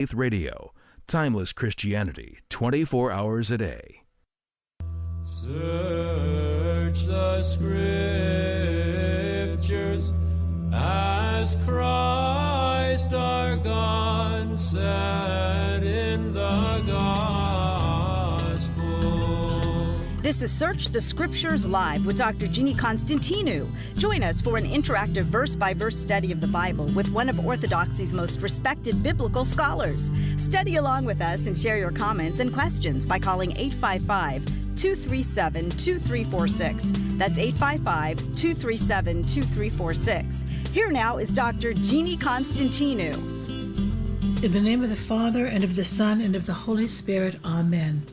Faith Radio, timeless Christianity, 24 hours a day. Search the Scriptures as Christ our God said in the Gospel. This is Search the Scriptures Live with Dr. Jeannie Constantinou. Join us for an interactive verse-by-verse study of the Bible with one of Orthodoxy's most respected biblical scholars. Study along with us and share your comments and questions by calling 855-237-2346. That's 855-237-2346. Here now is Dr. Jeannie Constantinou. In the name of the Father, and of the Son, and of the Holy Spirit, Amen.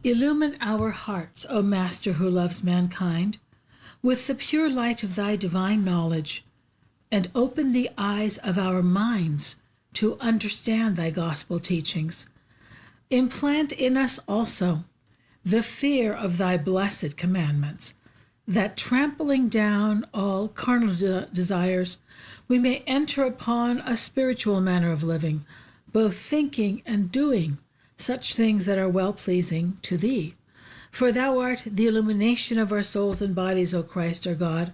Illumine our hearts, O Master who loves mankind, with the pure light of thy divine knowledge, and open the eyes of our minds to understand thy gospel teachings. Implant in us also the fear of thy blessed commandments, that trampling down all carnal desires, we may enter upon a spiritual manner of living, both thinking and doing such things that are well-pleasing to thee. For thou art the illumination of our souls and bodies, O Christ our God,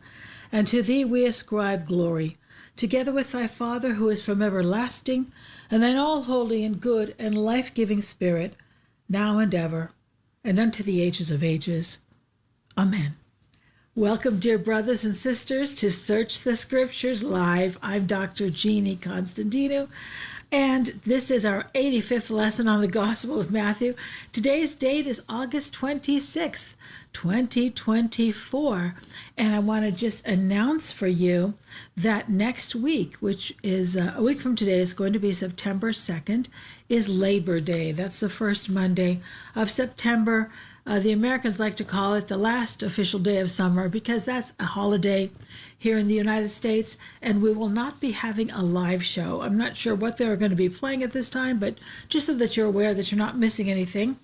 and to thee we ascribe glory, together with thy Father who is from everlasting, and thine all-holy and good and life-giving Spirit, now and ever, and unto the ages of ages. Amen. Welcome, dear brothers and sisters, to Search the Scriptures Live. I'm Dr. Jeannie Constantinou, and this is our 85th lesson on the Gospel of Matthew. Today's date is August 26th, 2024, and I want to just announce for you that next week, which is a week from today, is going to be September 2nd, is Labor Day. That's the first Monday of September. The Americans like to call it the last official day of summer because that's a holiday here in the United States, and we will not be having a live show. I'm not sure what they're going to be playing at this time, but just so that you're aware that you're not missing anything.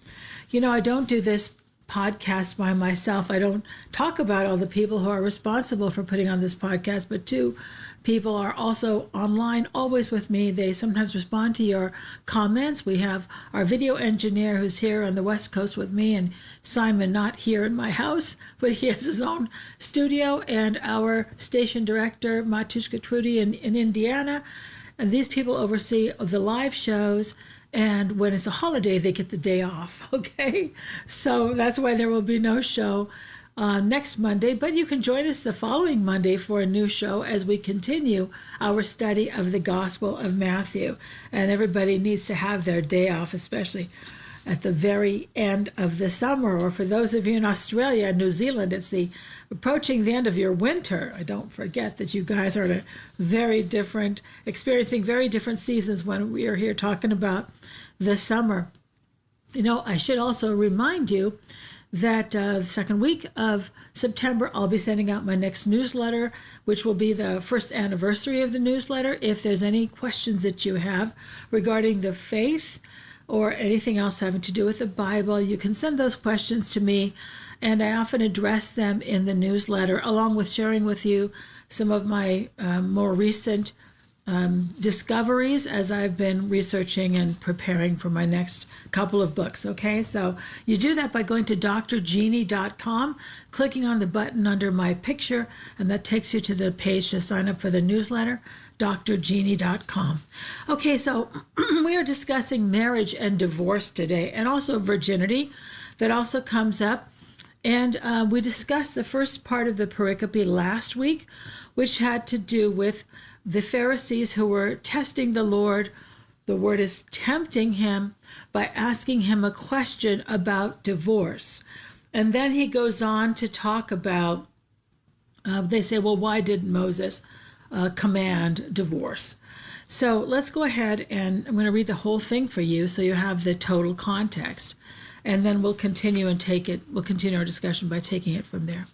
You know, I don't do this podcast by myself. I don't talk about all the people who are responsible for putting on this podcast, but two people are also online, always with me. They sometimes respond to your comments. We have our video engineer who's here on the West Coast with me, and Simon not here in my house, but he has his own studio, and our station director, Matushka Trudy in Indiana. And these people oversee the live shows, and when it's a holiday, they get the day off, okay? So that's why there will be no show next Monday, but you can join us the following Monday for a new show as we continue our study of the Gospel of Matthew. And everybody needs to have their day off, especially at the very end of the summer, or for those of you in Australia and New Zealand, it's approaching the end of your winter. I don't forget that you guys are experiencing very different seasons when we are here talking about the summer. You know, I should also remind you that the second week of September, I'll be sending out my next newsletter, which will be the first anniversary of the newsletter. If there's any questions that you have regarding the faith or anything else having to do with the Bible, you can send those questions to me, and I often address them in the newsletter, along with sharing with you some of my more recent discoveries as I've been researching and preparing for my next couple of books, okay? So you do that by going to drjeannie.com, clicking on the button under my picture, and that takes you to the page to sign up for the newsletter, drjeannie.com. Okay, so we are discussing marriage and divorce today, and also virginity. That also comes up. And we discussed the first part of the pericope last week, which had to do with the Pharisees who were testing the Lord. The word is tempting him by asking him a question about divorce. And then he goes on to talk about, they say, well, why didn't Moses command divorce? So let's go ahead, and I'm going to read the whole thing for you so you have the total context. And then we'll continue our discussion by taking it from there.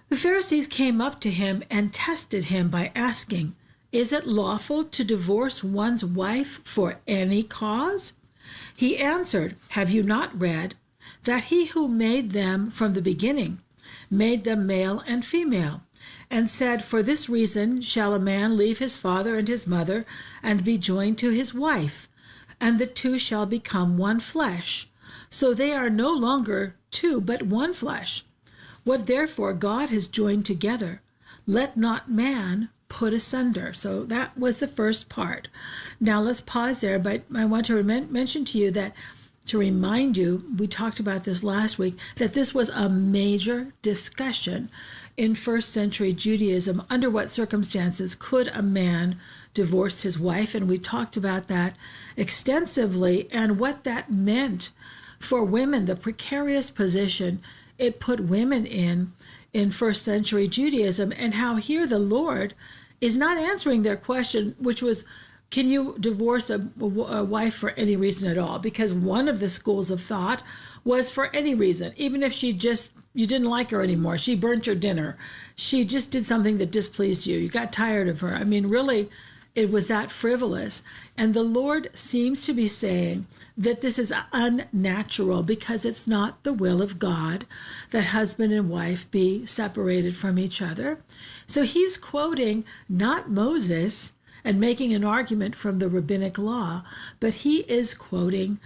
The Pharisees came up to him and tested him by asking, "Is it lawful to divorce one's wife for any cause?" He answered, "Have you not read that he who made them from the beginning made them male and female? and said, "For this reason shall a man leave his father and his mother, and be joined to his wife, and the two shall become one flesh. So they are no longer two, but one flesh. What therefore God has joined together, let not man put asunder." So that was the first part. Now let's pause there, but I want to mention to you that, to remind you, we talked about this last week, that this was a major discussion in first century Judaism. Under what circumstances could a man divorce his wife? And we talked about that extensively and what that meant for women, the precarious position it put women in first century Judaism, and how here the Lord is not answering their question, which was, can you divorce a wife for any reason at all? Because one of the schools of thought was for any reason, even if you didn't like her anymore, she burnt your dinner, she just did something that displeased you, you got tired of her. I mean, really, it was that frivolous. And the Lord seems to be saying that this is unnatural, because it's not the will of God that husband and wife be separated from each other. So he's quoting not Moses and making an argument from the rabbinic law, but he is quoting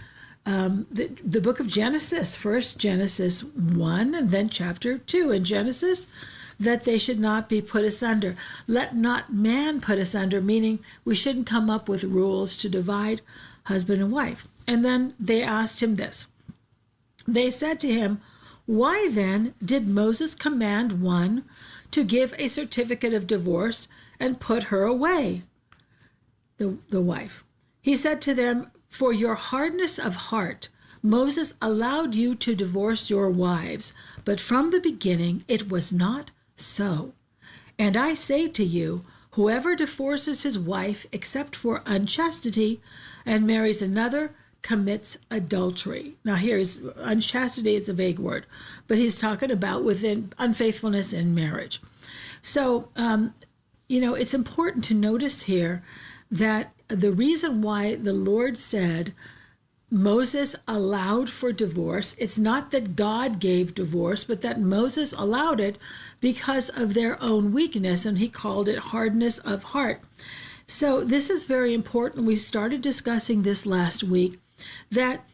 the book of Genesis, first Genesis 1 and then chapter 2 in Genesis, that they should not be put asunder. Let not man put asunder, meaning we shouldn't come up with rules to divide husband and wife. And then they asked him this. They said to him, "Why then did Moses command one to give a certificate of divorce and put her away?" The wife. He said to them, "For your hardness of heart, Moses allowed you to divorce your wives, but from the beginning it was not so. And I say to you, whoever divorces his wife except for unchastity and marries another commits adultery." Now here is unchastity, it's a vague word, but he's talking about within unfaithfulness in marriage. So, it's important to notice here that the reason why the Lord said Moses allowed for divorce, it's not that God gave divorce, but that Moses allowed it because of their own weakness, and he called it hardness of heart. So this is very important. We started discussing this last week, that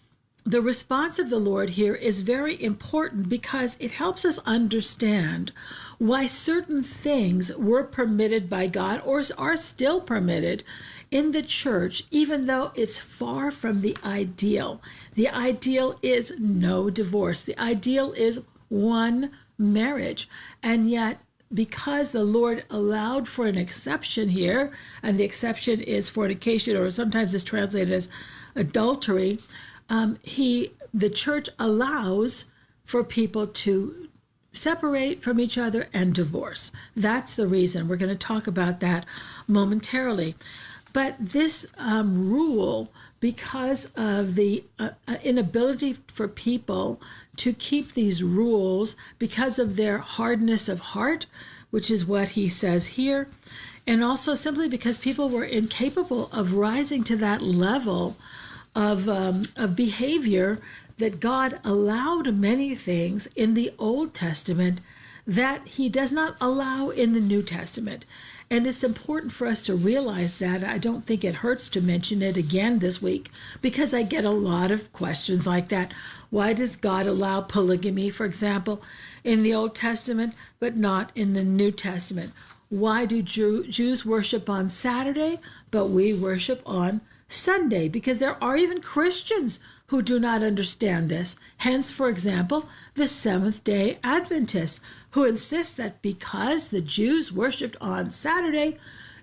the response of the Lord here is very important because it helps us understand why certain things were permitted by God or are still permitted in the church, even though it's far from the ideal. The ideal is no divorce. The ideal is one marriage. And yet, because the Lord allowed for an exception here, and the exception is fornication, or sometimes it's translated as adultery, the church allows for people to separate from each other and divorce. That's the reason. We're going to talk about that momentarily. But this rule, because of the inability for people to keep these rules, because of their hardness of heart, which is what he says here, and also simply because people were incapable of rising to that level of behavior, that God allowed many things in the Old Testament that he does not allow in the New Testament. And it's important for us to realize that. I don't think it hurts to mention it again this week, because I get a lot of questions like that. Why does God allow polygamy, for example, in the Old Testament, but not in the New Testament? Why do Jews worship on Saturday, but we worship on Sunday? Because there are even Christians who do not understand this. Hence, for example, the Seventh-day Adventists, who insist that because the Jews worshipped on Saturday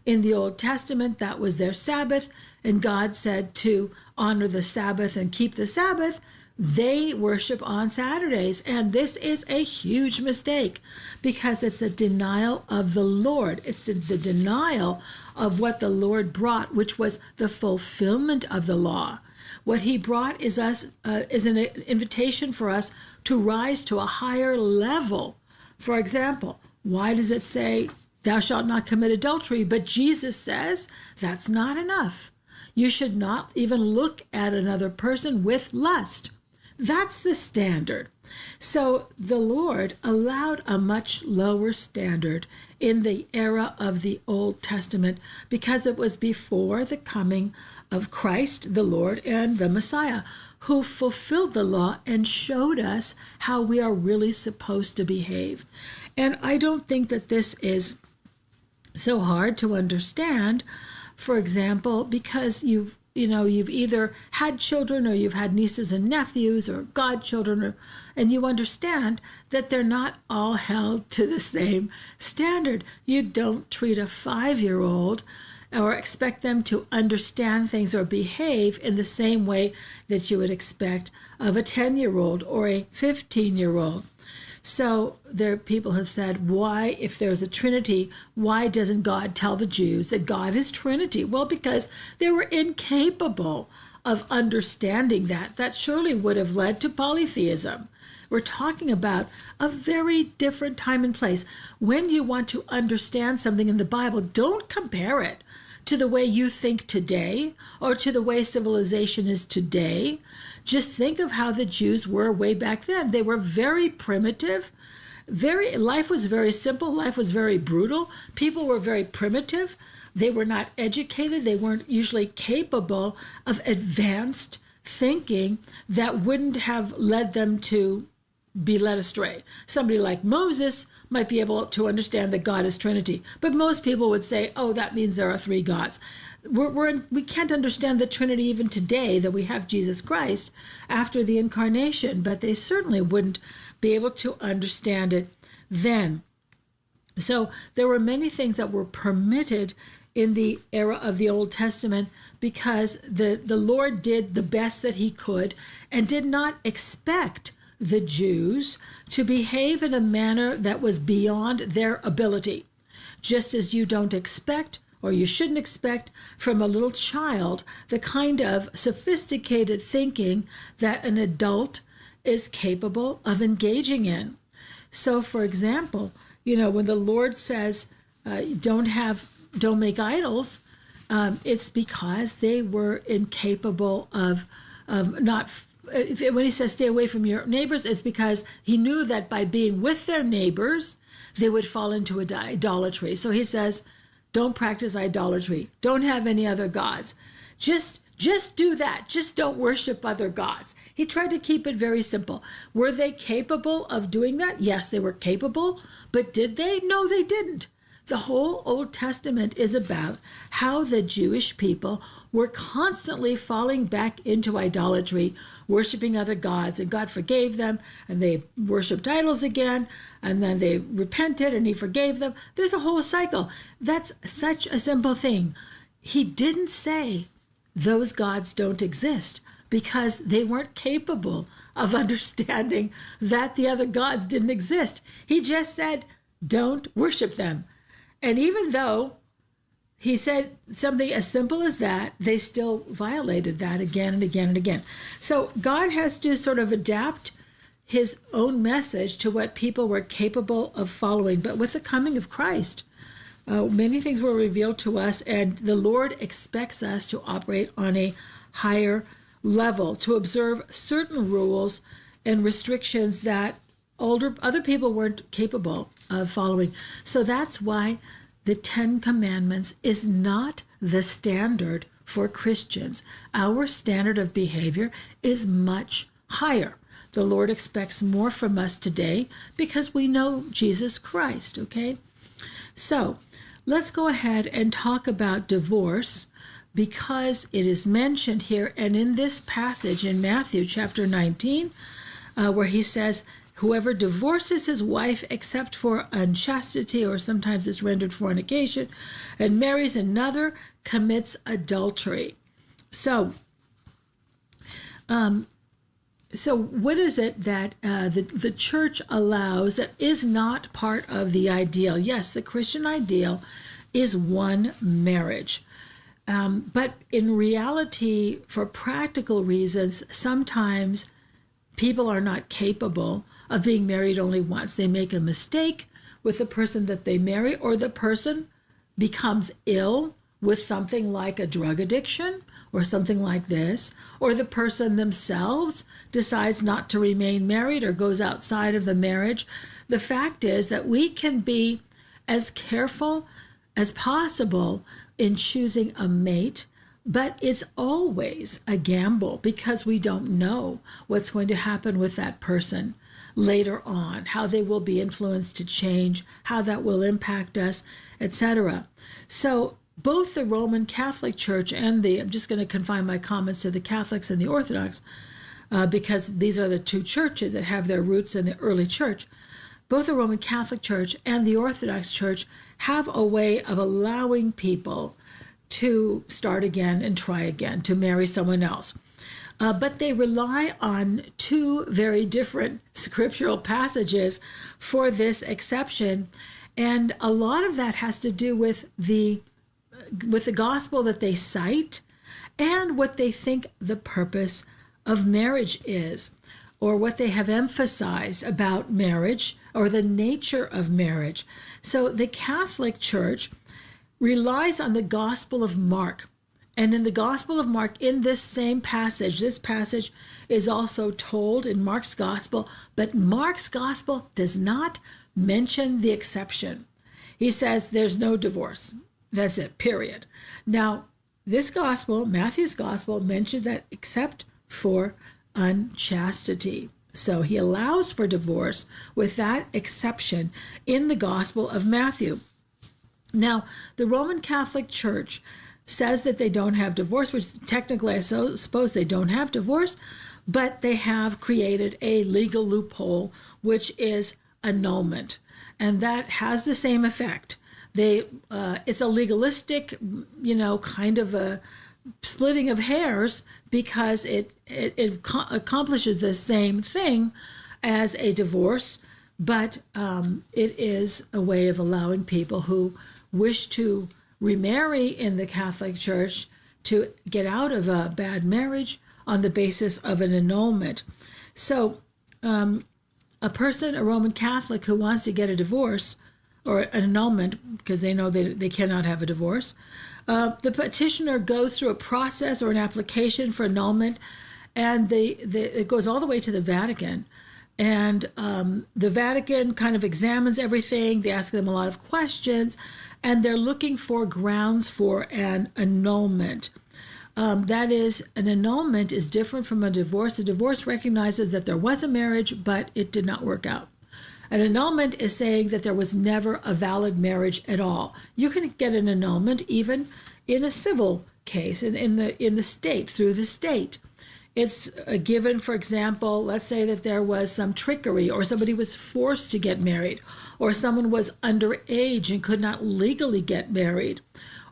in the Old Testament, that was their Sabbath, and God said to honor the Sabbath and keep the Sabbath, they worship on Saturdays. And this is a huge mistake, because it's a denial of the Lord. It's the denial of what the Lord brought, which was the fulfillment of the law. What he brought is an invitation for us to rise to a higher level. For example, why does it say, "Thou shalt not commit adultery," but Jesus says that's not enough? You should not even look at another person with lust. That's the standard. So the Lord allowed a much lower standard in the era of the Old Testament because it was before the coming of Christ, the Lord, and the Messiah, who fulfilled the law and showed us how we are really supposed to behave. And I don't think that this is so hard to understand, for example, because you've either had children or you've had nieces and nephews or godchildren, and you understand that they're not all held to the same standard. You don't treat a 5-year-old or expect them to understand things or behave in the same way that you would expect of a 10-year-old or a 15-year-old. So people have said, why, if there's a Trinity, why doesn't God tell the Jews that God is Trinity? Well, because they were incapable of understanding that. That surely would have led to polytheism. We're talking about a very different time and place. When you want to understand something in the Bible, don't compare it to the way you think today or to the way civilization is today. Just think of how the Jews were way back then. They were very primitive. Life was very simple. Life was very brutal. People were very primitive. They were not educated. They weren't usually capable of advanced thinking that wouldn't have led them to be led astray. Somebody like Moses might be able to understand that God is Trinity, but most people would say, oh, that means there are 3 gods. We can't understand the Trinity even today, that we have Jesus Christ after the incarnation, but they certainly wouldn't be able to understand it then. So there were many things that were permitted in the era of the Old Testament because the Lord did the best that he could and did not expect the Jews to behave in a manner that was beyond their ability, just as you don't expect, or you shouldn't expect, from a little child the kind of sophisticated thinking that an adult is capable of engaging in. So, for example, when the Lord says, don't make idols, it's because they were incapable of not. When he says stay away from your neighbors, it's because he knew that by being with their neighbors, they would fall into idolatry. So he says, don't practice idolatry. Don't have any other gods. Just do that. Just don't worship other gods. He tried to keep it very simple. Were they capable of doing that? Yes, they were capable. But did they? No, they didn't. The whole Old Testament is about how the Jewish people were constantly falling back into idolatry, worshiping other gods, and God forgave them, and they worshiped idols again, and then they repented, and he forgave them. There's a whole cycle. That's such a simple thing. He didn't say those gods don't exist because they weren't capable of understanding that the other gods didn't exist. He just said, don't worship them. And even though he said something as simple as that, they still violated that again and again and again. So God has to sort of adapt his own message to what people were capable of following. But with the coming of Christ, many things were revealed to us, and the Lord expects us to operate on a higher level, to observe certain rules and restrictions that other people weren't capable of following. So that's why the 10 Commandments is not the standard for Christians. Our standard of behavior is much higher. The Lord expects more from us today because we know Jesus Christ, okay? So let's go ahead and talk about divorce, because it is mentioned here and in this passage in Matthew chapter 19, where he says, whoever divorces his wife except for unchastity, or sometimes it's rendered fornication, and marries another commits adultery. So what is it that the church allows that is not part of the ideal? Yes, the Christian ideal is one marriage. But in reality, for practical reasons, sometimes people are not capable of being married only once. They make a mistake with the person that they marry, or the person becomes ill with something like a drug addiction or something like this, or the person themselves decides not to remain married or goes outside of the marriage. The fact is that we can be as careful as possible in choosing a mate, but it's always a gamble because we don't know what's going to happen with that person later on, how they will be influenced to change, how that will impact us, etc. So both the Roman Catholic Church and I'm just going to confine my comments to the Catholics and the Orthodox, because these are the two churches that have their roots in the early church. Both the Roman Catholic Church and the Orthodox Church have a way of allowing people to start again and try again, to marry someone else. But they rely on two very different scriptural passages for this exception. And a lot of that has to do with the gospel that they cite and what they think the purpose of marriage is, or what they have emphasized about marriage or the nature of marriage. So the Catholic Church relies on the Gospel of Mark. And in the Gospel of Mark, in this same passage, this passage is also told in Mark's Gospel, but Mark's Gospel does not mention the exception. He says there's no divorce. That's it, period. Now, this Gospel, Matthew's Gospel, mentions that except for unchastity. So he allows for divorce with that exception in the Gospel of Matthew. Now, the Roman Catholic Church says that they don't have divorce, which technically I suppose they don't have divorce, but they have created a legal loophole, which is annulment. And that has the same effect. It's a legalistic, kind of a splitting of hairs, because it accomplishes the same thing as a divorce, but it is a way of allowing people who wish to remarry in the Catholic Church to get out of a bad marriage on the basis of an annulment. So a Roman Catholic who wants to get a divorce or an annulment, because they know they cannot have a divorce, the petitioner goes through a process or an application for annulment, and it goes all the way to the Vatican. And the Vatican kind of examines everything. They ask them a lot of questions, and they're looking for grounds for an annulment. That is, an annulment is different from a divorce. A divorce recognizes that there was a marriage, but it did not work out. An annulment is saying that there was never a valid marriage at all. You can get an annulment even in a civil case, in the state, through the state. It's given, for example, let's say that there was some trickery, or somebody was forced to get married, or someone was underage and could not legally get married,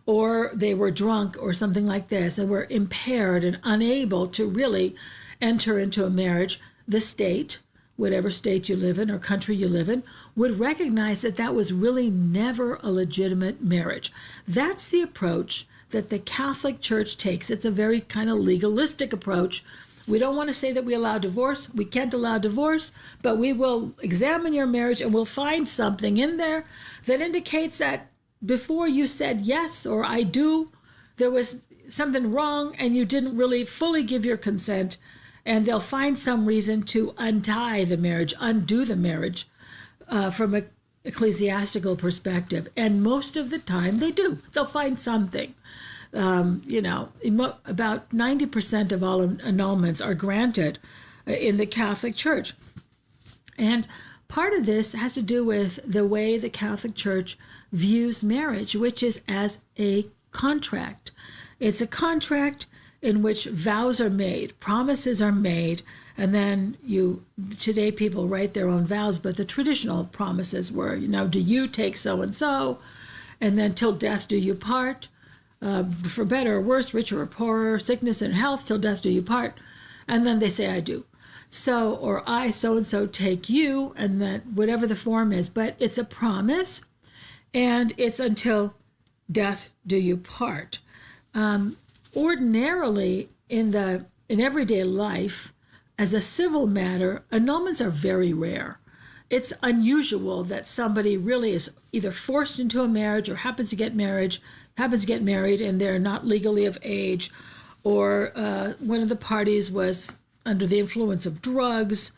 or they were drunk or something like this and were impaired and unable to really enter into a marriage. The state, whatever state you live in or country you live in, would recognize that that was really never a legitimate marriage. That's the approach that the Catholic Church takes. It's a very kind of legalistic approach. We don't want to say that we allow divorce. We can't allow divorce, but we will examine your marriage and we'll find something in there that indicates that before you said yes or I do, there was something wrong and you didn't really fully give your consent, and they'll find some reason to untie the marriage, undo the marriage from an ecclesiastical perspective. And most of the time they do. They'll find something. About 90% of all annulments are granted in the Catholic Church. And part of this has to do with the way the Catholic Church views marriage, which is as a contract. It's a contract in which vows are made, promises are made, and then today people write their own vows, but the traditional promises were, do you take so-and-so, and then till death do you part, for better or worse, richer or poorer, sickness and health, till death do you part, and then they say I do. So, or I so-and-so take you, and then whatever the form is, but it's a promise, and it's until death do you part. Ordinarily, in everyday life, as a civil matter, annulments are very rare. It's unusual that somebody really is either forced into a marriage or happens to get married and they're not legally of age, or one of the parties was under the influence of drugs,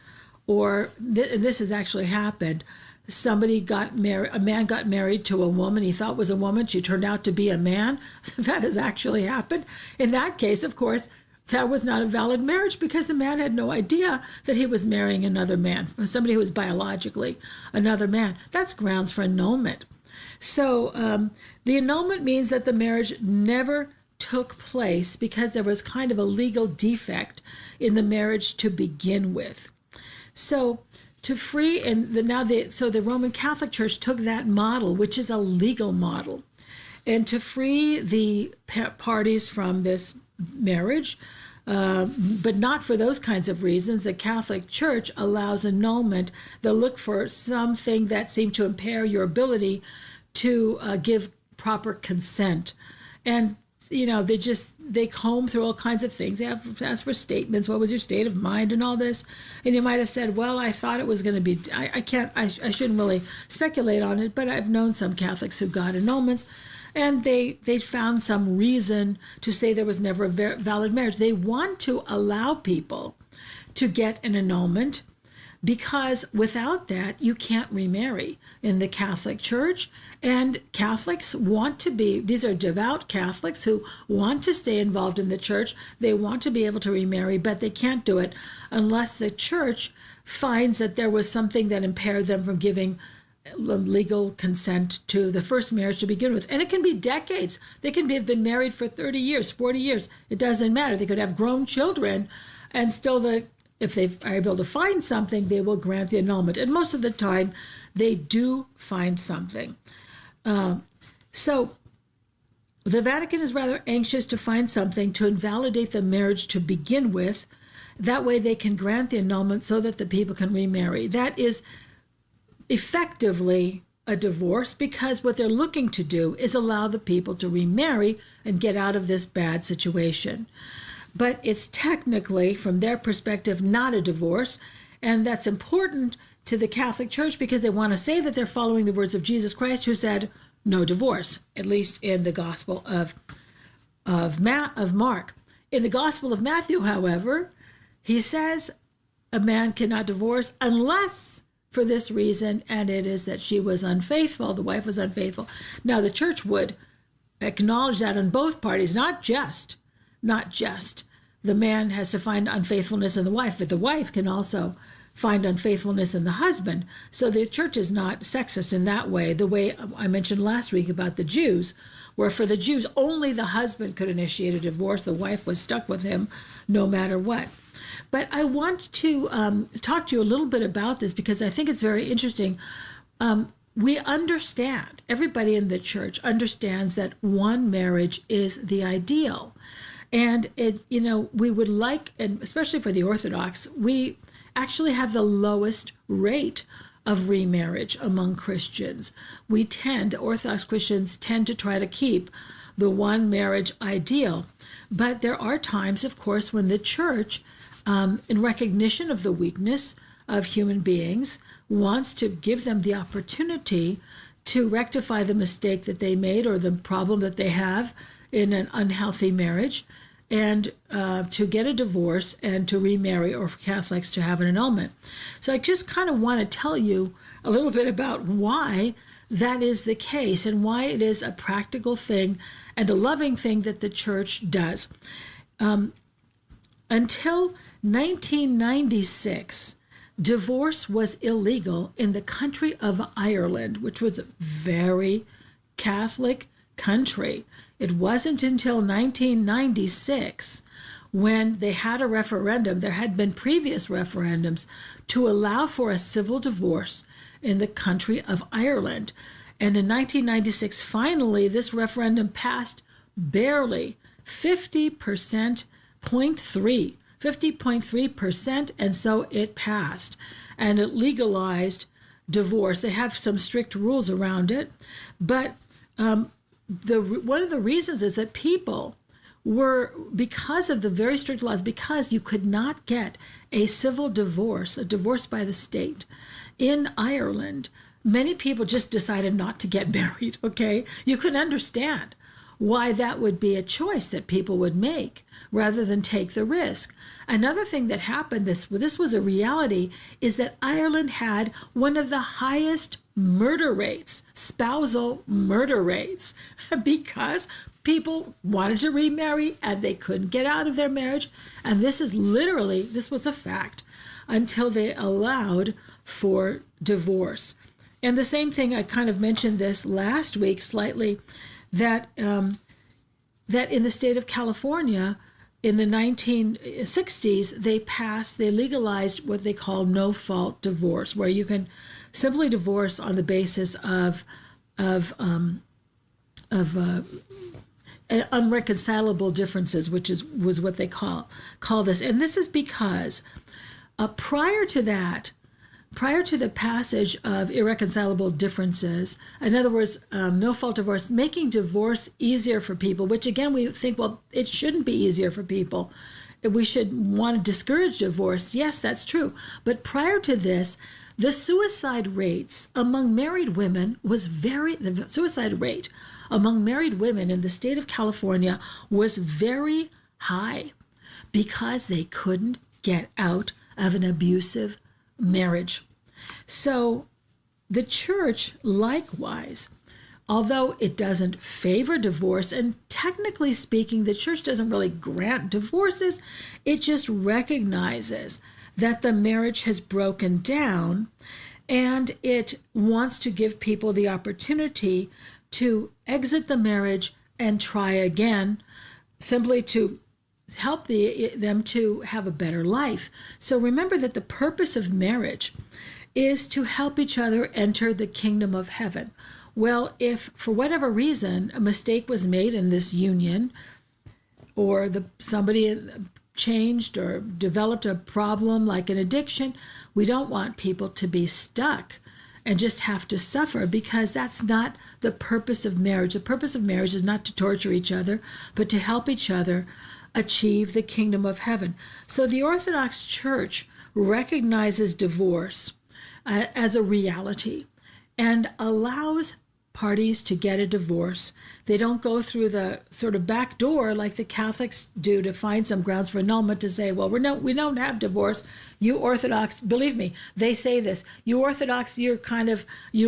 or this has actually happened. Somebody got married, a man got married to a woman he thought was a woman. She turned out to be a man. That has actually happened. In that case, of course, that was not a valid marriage because the man had no idea that he was marrying another man, somebody who was biologically another man. That's grounds for annulment. So the annulment means that the marriage never took place because there was kind of a legal defect in the marriage to begin with. So to free, and so the Roman Catholic Church took that model, which is a legal model, and to free the parties from this marriage, but not for those kinds of reasons. The Catholic Church allows annulment. They'll look for something that seemed to impair your ability to give proper consent. And, they comb through all kinds of things. They have asked for statements. What was your state of mind and all this? And you might have said, well, I thought it was going to be, I shouldn't really speculate on it, but I've known some Catholics who got annulments. And they found some reason to say there was never a valid marriage. They want to allow people to get an annulment because without that, you can't remarry in the Catholic Church. And Catholics want to be, these are devout Catholics who want to stay involved in the church. They want to be able to remarry, but they can't do it unless the church finds that there was something that impaired them from giving legal consent to the first marriage to begin with. And it can be decades. They can have been married for 30 years, 40 years. It doesn't matter. They could have grown children, and still if they are able to find something, they will grant the annulment. And most of the time, they do find something. So the Vatican is rather anxious to find something to invalidate the marriage to begin with. That way they can grant the annulment so that the people can remarry. That is effectively a divorce, because what they're looking to do is allow the people to remarry and get out of this bad situation. But it's technically, from their perspective, not a divorce, and that's important to the Catholic Church because they want to say that they're following the words of Jesus Christ, who said no divorce, at least in the Gospel of Mark. In the Gospel of Matthew, however, he says a man cannot divorce unless for this reason, and it is that she was unfaithful, the wife was unfaithful. Now, the church would acknowledge that on both parties, not just the man has to find unfaithfulness in the wife, but the wife can also find unfaithfulness in the husband. So the church is not sexist in that way, the way I mentioned last week about the Jews, where for the Jews, only the husband could initiate a divorce. The wife was stuck with him no matter what. But I want to talk to you a little bit about this because I think it's very interesting. We understand, everybody in the church understands that one marriage is the ideal. And we would like, and especially for the Orthodox, we actually have the lowest rate of remarriage among Christians. Orthodox Christians tend to try to keep the one marriage ideal. But there are times, of course, when the church, in recognition of the weakness of human beings, wants to give them the opportunity to rectify the mistake that they made or the problem that they have in an unhealthy marriage, and to get a divorce and to remarry, or for Catholics to have an annulment. So I just kind of want to tell you a little bit about why that is the case and why it is a practical thing and a loving thing that the church does. Until 1996, divorce was illegal in the country of Ireland, which was a very Catholic country. It wasn't until 1996 when they had a referendum. There had been previous referendums to allow for a civil divorce in the country of Ireland. And in 1996, finally, this referendum passed barely 50.3%, and so it passed. And it legalized divorce. They have some strict rules around it, but one of the reasons is that people were, because of the very strict laws, because you could not get a civil divorce, a divorce by the state in Ireland, many people just decided not to get married, okay? You can understand why that would be a choice that people would make rather than take the risk. Another thing that happened, this was a reality, is that Ireland had one of the highest murder rates, spousal murder rates, because people wanted to remarry and they couldn't get out of their marriage. And this was a fact until they allowed for divorce. And the same thing, I kind of mentioned this last week slightly, that that in the state of California, in the 1960s, they legalized what they call no-fault divorce, where you can simply divorce on the basis of unreconcilable differences, was what they call this. And this is because prior to the passage of irreconcilable differences, in other words, no-fault divorce, making divorce easier for people, which again, we think, well, it shouldn't be easier for people. We should want to discourage divorce. Yes, that's true. But prior to this, the suicide rates among married women the suicide rate among married women in the state of California was very high because they couldn't get out of an abusive marriage. So the church, likewise, although it doesn't favor divorce, and technically speaking, the church doesn't really grant divorces, it just recognizes that the marriage has broken down, and it wants to give people the opportunity to exit the marriage and try again, simply to help them to have a better life. So remember that the purpose of marriage is to help each other enter the kingdom of heaven. Well, if for whatever reason a mistake was made in this union, or somebody changed or developed a problem like an addiction, we don't want people to be stuck and just have to suffer, because that's not the purpose of marriage. The purpose of marriage is not to torture each other, but to help each other achieve the kingdom of heaven. So the Orthodox Church recognizes divorce as a reality and allows parties to get a divorce. They don't go through the sort of back door like the Catholics do to find some grounds for annulment, to say, well, we don't have divorce. You Orthodox, believe me, they say this. You Orthodox, you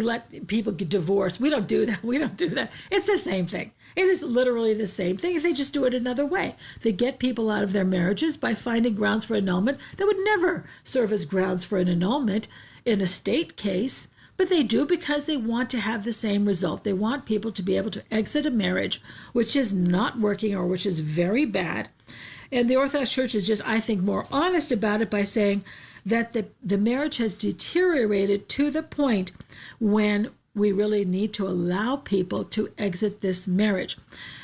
let people get divorced. We don't do that. We don't do that. It's the same thing. It is literally the same thing. If they just do it another way, they get people out of their marriages by finding grounds for annulment that would never serve as grounds for an annulment in a state case. But they do because they want to have the same result. They want people to be able to exit a marriage which is not working or which is very bad. And the Orthodox Church is just, I think, more honest about it by saying that the marriage has deteriorated to the point when we really need to allow people to exit this marriage.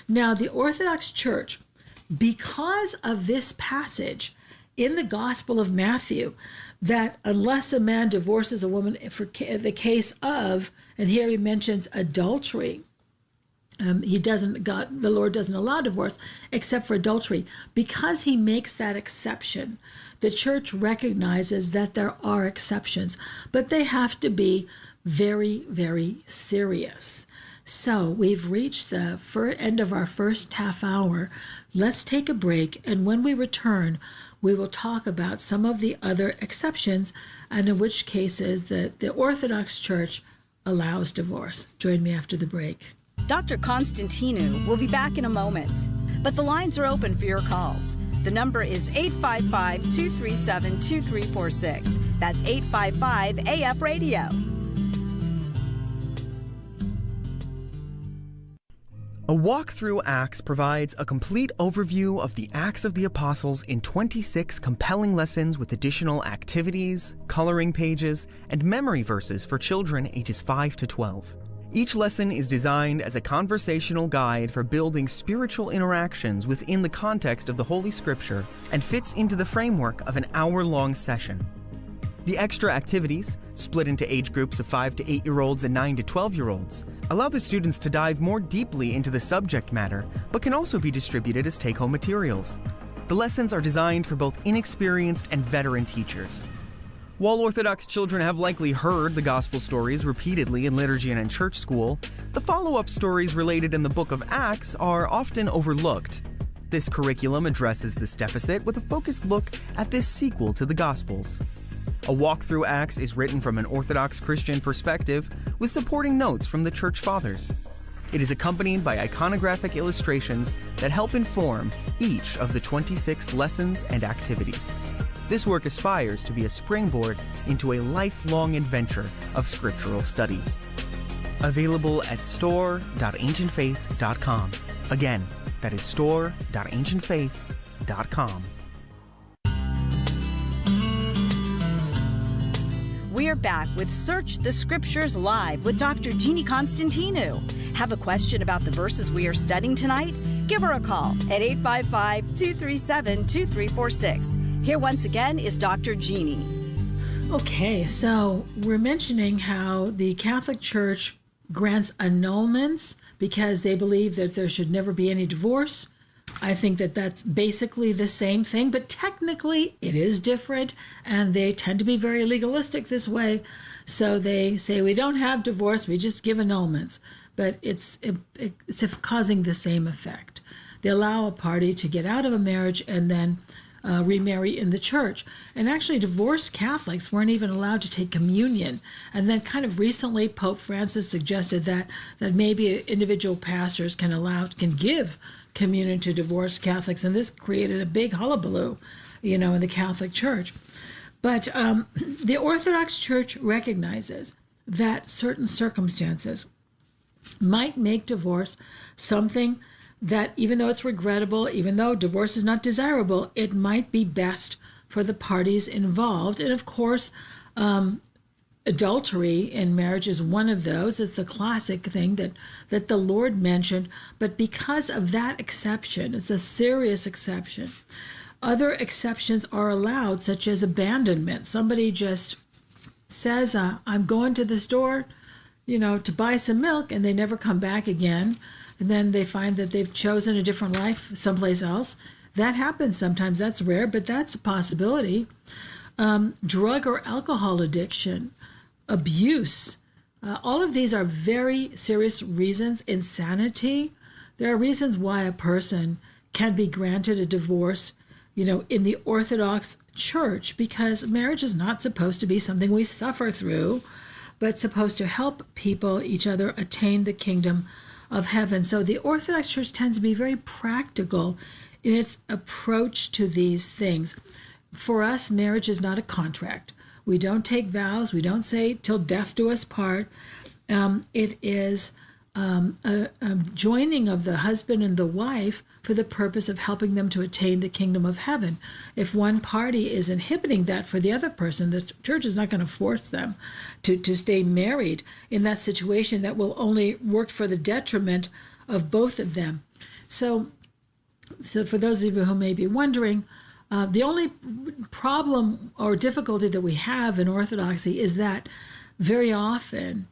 Now, the Orthodox Church, because of this passage in the Gospel of Matthew, that unless a man divorces a woman for the case of, and here he mentions adultery, the Lord doesn't allow divorce except for adultery. Because he makes that exception, the church recognizes that there are exceptions, but they have to be very, very serious. So we've reached the end of our first half hour. Let's take a break, and when we return, we will talk about some of the other exceptions and in which cases the Orthodox Church allows divorce. Join me after the break. Dr. Constantinou will be back in a moment, but the lines are open for your calls. The number is 855-237-2346. That's 855-AF-RADIO. A walk through Acts provides a complete overview of the Acts of the Apostles in 26 compelling lessons with additional activities, coloring pages, and memory verses for children ages 5 to 12. Each lesson is designed as a conversational guide for building spiritual interactions within the context of the Holy Scripture and fits into the framework of an hour-long session. The extra activities, split into age groups of 5 to 8-year-olds and 9 to 12-year-olds, allow the students to dive more deeply into the subject matter, but can also be distributed as take-home materials. The lessons are designed for both inexperienced and veteran teachers. While Orthodox children have likely heard the gospel stories repeatedly in liturgy and in church school, the follow-up stories related in the book of Acts are often overlooked. This curriculum addresses this deficit with a focused look at this sequel to the Gospels. A walk through Acts is written from an Orthodox Christian perspective with supporting notes from the Church Fathers. It is accompanied by iconographic illustrations that help inform each of the 26 lessons and activities. This work aspires to be a springboard into a lifelong adventure of scriptural study. Available at store.ancientfaith.com. Again, that is store.ancientfaith.com. We're back with Search the Scriptures Live with Dr. Jeannie Constantinou. Have a question about the verses we are studying tonight? Give her a call at 855-237-2346. Here once again is Dr. Jeannie. Okay, so we're mentioning how the Catholic Church grants annulments because they believe that there should never be any divorce. I think that that's basically the same thing, but technically it is different, and they tend to be very legalistic this way. So they say we don't have divorce, we just give annulments, but it's causing the same effect. They allow a party to get out of a marriage and then remarry in the church. And actually, divorced Catholics weren't even allowed to take communion. And then kind of recently, Pope Francis suggested that maybe individual pastors can give communion to divorced Catholics. And this created a big hullabaloo, in the Catholic Church. But the Orthodox Church recognizes that certain circumstances might make divorce something that, even though it's regrettable, even though divorce is not desirable, it might be best for the parties involved. And of course, adultery in marriage is one of those. It's the classic thing that the Lord mentioned. But because of that exception, it's a serious exception. Other exceptions are allowed, such as abandonment. Somebody just says, I'm going to the store, to buy some milk, and they never come back again. And then they find that they've chosen a different life someplace else. That happens sometimes. That's rare, but that's a possibility. Drug or alcohol addiction, abuse. All of these are very serious reasons. Insanity. There are reasons why a person can be granted a divorce, in the Orthodox Church, because marriage is not supposed to be something we suffer through, but supposed to help each other attain the kingdom of heaven. So the Orthodox Church tends to be very practical in its approach to these things. For us, marriage is not a contract. We don't take vows. We don't say till death do us part. It is a joining of the husband and the wife for the purpose of helping them to attain the kingdom of heaven. If one party is inhibiting that for the other person, the church is not going to force them to stay married in that situation. That will only work for the detriment of both of them. So for those of you who may be wondering, the only problem or difficulty that we have in Orthodoxy is that very often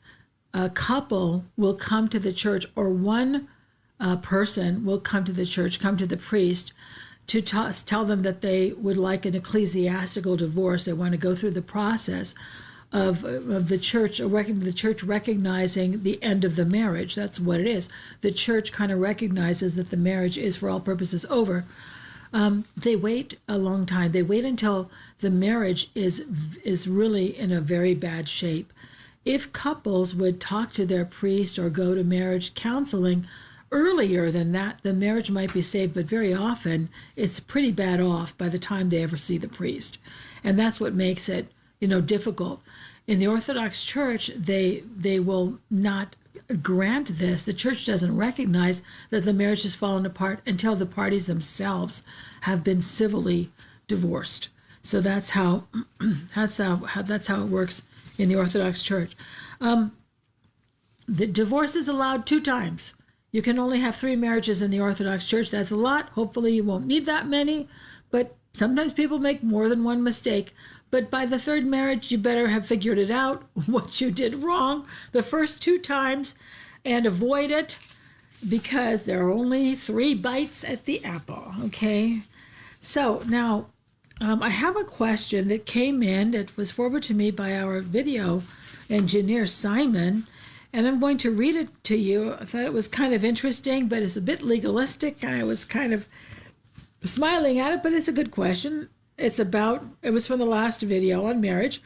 a couple will come to the church, or one person will come to the church, come to the priest to tell them that they would like an ecclesiastical divorce. They want to go through the process of the church recognizing the end of the marriage. That's what it is. The church kind of recognizes that the marriage is for all purposes over. They wait a long time. They wait until the marriage is really in a very bad shape. If couples would talk to their priest or go to marriage counseling earlier than that, the marriage might be saved, but very often it's pretty bad off by the time they ever see the priest. And that's what makes it, difficult. In the Orthodox Church, they will not grant this. The church doesn't recognize that the marriage has fallen apart until the parties themselves have been civilly divorced. So that's how it works in the Orthodox Church. The divorce is allowed 2 times. You can only have 3 marriages in the Orthodox Church. That's a lot. Hopefully you won't need that many, but sometimes people make more than one mistake. But by the 3rd marriage, you better have figured it out, what you did wrong the first 2 times, and avoid it, because there are only 3 bites at the apple, okay? So now, I have a question that came in. It was forwarded to me by our video engineer, Simon, and I'm going to read it to you. I thought it was kind of interesting, but it's a bit legalistic, and I was kind of smiling at it, but it's a good question. It was from the last video on marriage.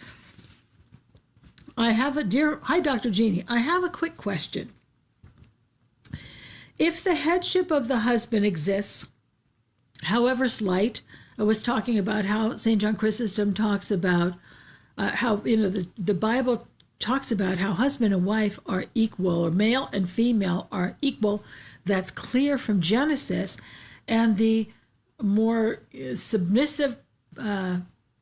Hi, Dr. Jeannie. I have a quick question. If the headship of the husband exists, however slight, I was talking about how St. John Chrysostom talks about how, the Bible talks about how husband and wife are equal, or male and female are equal. That's clear from Genesis. And the more submissive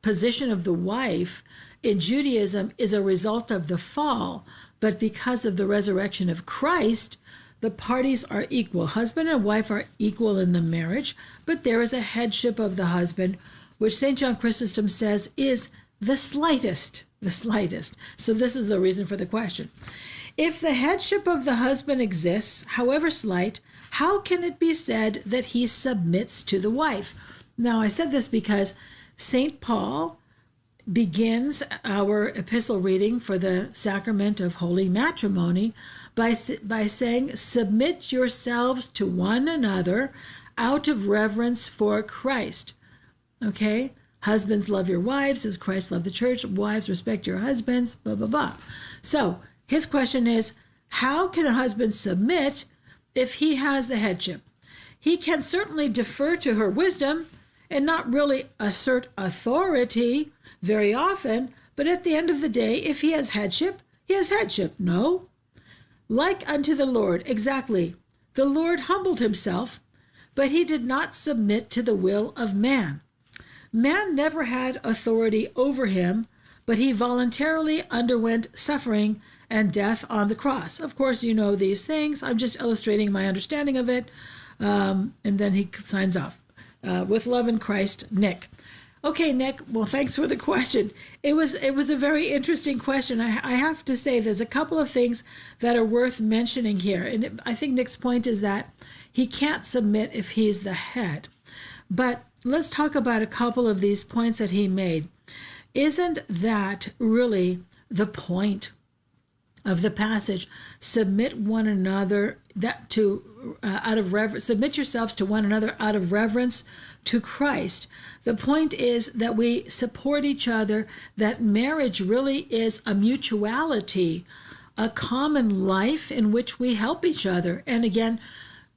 position of the wife in Judaism is a result of the fall. But because of the resurrection of Christ, the parties are equal. Husband and wife are equal in the marriage, but there is a headship of the husband, which St. John Chrysostom says is the slightest. So this is the reason for the question. If the headship of the husband exists, however slight, how can it be said that he submits to the wife? Now, I said this because St. Paul begins our epistle reading for the sacrament of holy matrimony by saying, submit yourselves to one another out of reverence for Christ. Okay? Husbands, love your wives as Christ loved the church. Wives, respect your husbands, blah, blah, blah. So his question is, how can a husband submit if he has the headship? He can certainly defer to her wisdom and not really assert authority very often, but at the end of the day, if he has headship, he has headship. No? Like unto the Lord, exactly. The Lord humbled himself, but he did not submit to the will of man. Man never had authority over him, but he voluntarily underwent suffering and death on the cross. Of course, you know these things. I'm just illustrating my understanding of it. And then he signs off. With love in Christ, Nick. Okay, Nick, well, thanks for the question. It was a very interesting question. I have to say there's a couple of things that are worth mentioning here. And I think Nick's point is that he can't submit if he's the head. But let's talk about a couple of these points that he made. Isn't that really the point of the passage? Submit one another submit yourselves to one another out of reverence to Christ. The point is that we support each other, that marriage really is a mutuality, a common life in which we help each other. And again,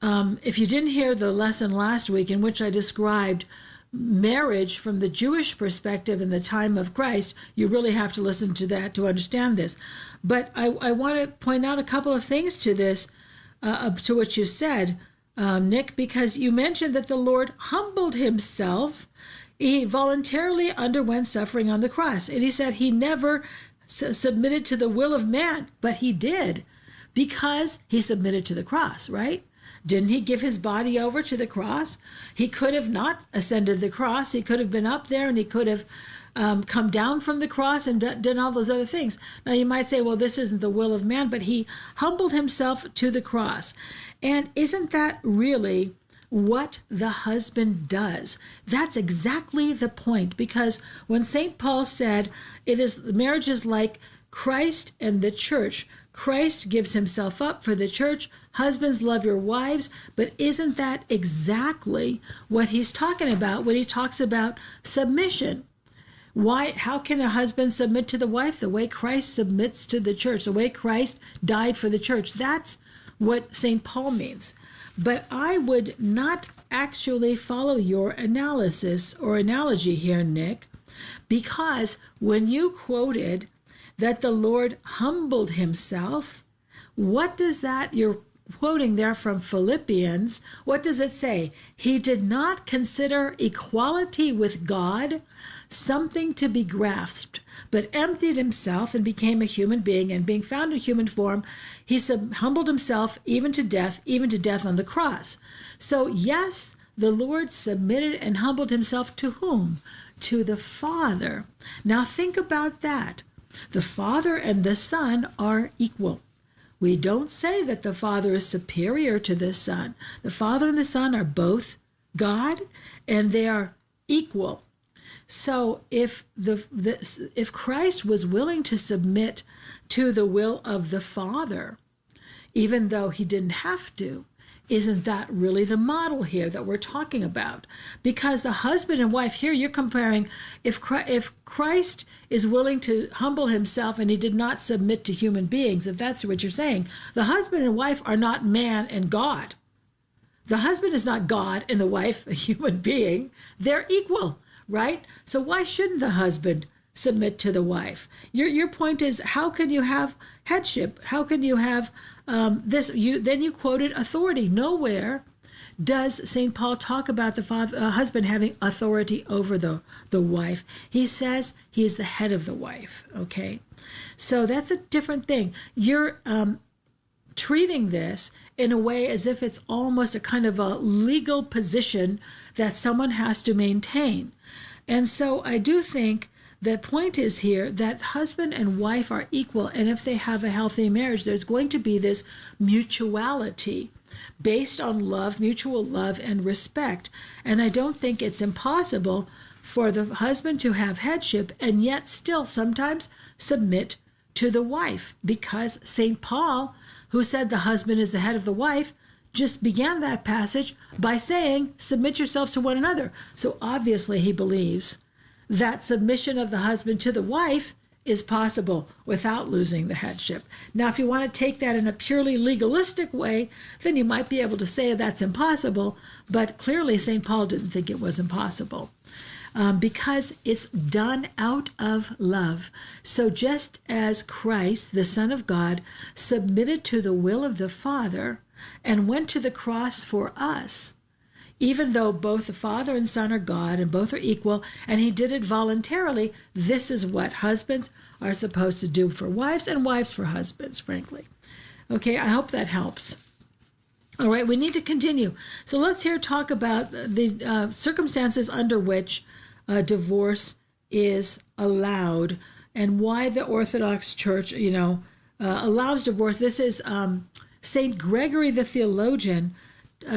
if you didn't hear the lesson last week in which I described marriage from the Jewish perspective in the time of Christ, you really have to listen to that to understand this. But I want to point out a couple of things to this, to what you said, Nick, because you mentioned that the Lord humbled himself. He voluntarily underwent suffering on the cross. And he said he never submitted to the will of man, but he did because he submitted to the cross, right? Didn't he give his body over to the cross? He could have not ascended the cross. He could have been up there and he could have come down from the cross and done all those other things. Now you might say, well, this isn't the will of man, but he humbled himself to the cross. And isn't that really what the husband does? That's exactly the point, because when St. Paul said marriage is like Christ and the church, Christ gives himself up for the church. Husbands, love your wives. But isn't that exactly what he's talking about when he talks about submission? How can a husband submit to the wife? The way Christ submits to the church, the way Christ died for the church. That's what St. Paul means. But I would not actually follow your analysis or analogy here, Nick, because when you quoted that the Lord humbled himself, what does that, you're quoting there from Philippians, what does it say? He did not consider equality with God something to be grasped, but emptied himself and became a human being, and being found in human form, he humbled himself even to death on the cross. So yes, the Lord submitted and humbled himself to whom? To the Father. Now think about that. The Father and the Son are equal. We don't say that the Father is superior to the Son. The Father and the Son are both God, and they are equal. So if if Christ was willing to submit to the will of the Father, even though he didn't have to, isn't that really the model here that we're talking about? Because the husband and wife here, you're comparing, if Christ is willing to humble himself and he did not submit to human beings, if that's what you're saying, the husband and wife are not man and God. The husband is not God and the wife a human being. They're equal, right? So why shouldn't the husband submit to the wife? Your point is, how can you have headship? How can you have this? Then you quoted authority. Nowhere does St. Paul talk about the husband having authority over the wife. He says he is the head of the wife, okay? So that's a different thing. You're treating this in a way as if it's almost a kind of a legal position that someone has to maintain. And so I do think the point is here that husband and wife are equal, and if they have a healthy marriage, there's going to be this mutuality based on love, mutual love and respect. And I don't think it's impossible for the husband to have headship and yet still sometimes submit to the wife, because St. Paul, who said the husband is the head of the wife, just began that passage by saying, submit yourselves to one another. So obviously he believes that submission of the husband to the wife is possible without losing the headship. Now, if you want to take that in a purely legalistic way, then you might be able to say that's impossible, but clearly St. Paul didn't think it was impossible. Because it's done out of love. So just as Christ, the Son of God, submitted to the will of the Father and went to the cross for us, even though both the Father and Son are God and both are equal, and he did it voluntarily, this is what husbands are supposed to do for wives and wives for husbands, frankly. Okay, I hope that helps. All right, we need to continue. So let's here talk about the circumstances under which divorce is allowed and why the Orthodox Church, allows divorce. This is St. Gregory the theologian,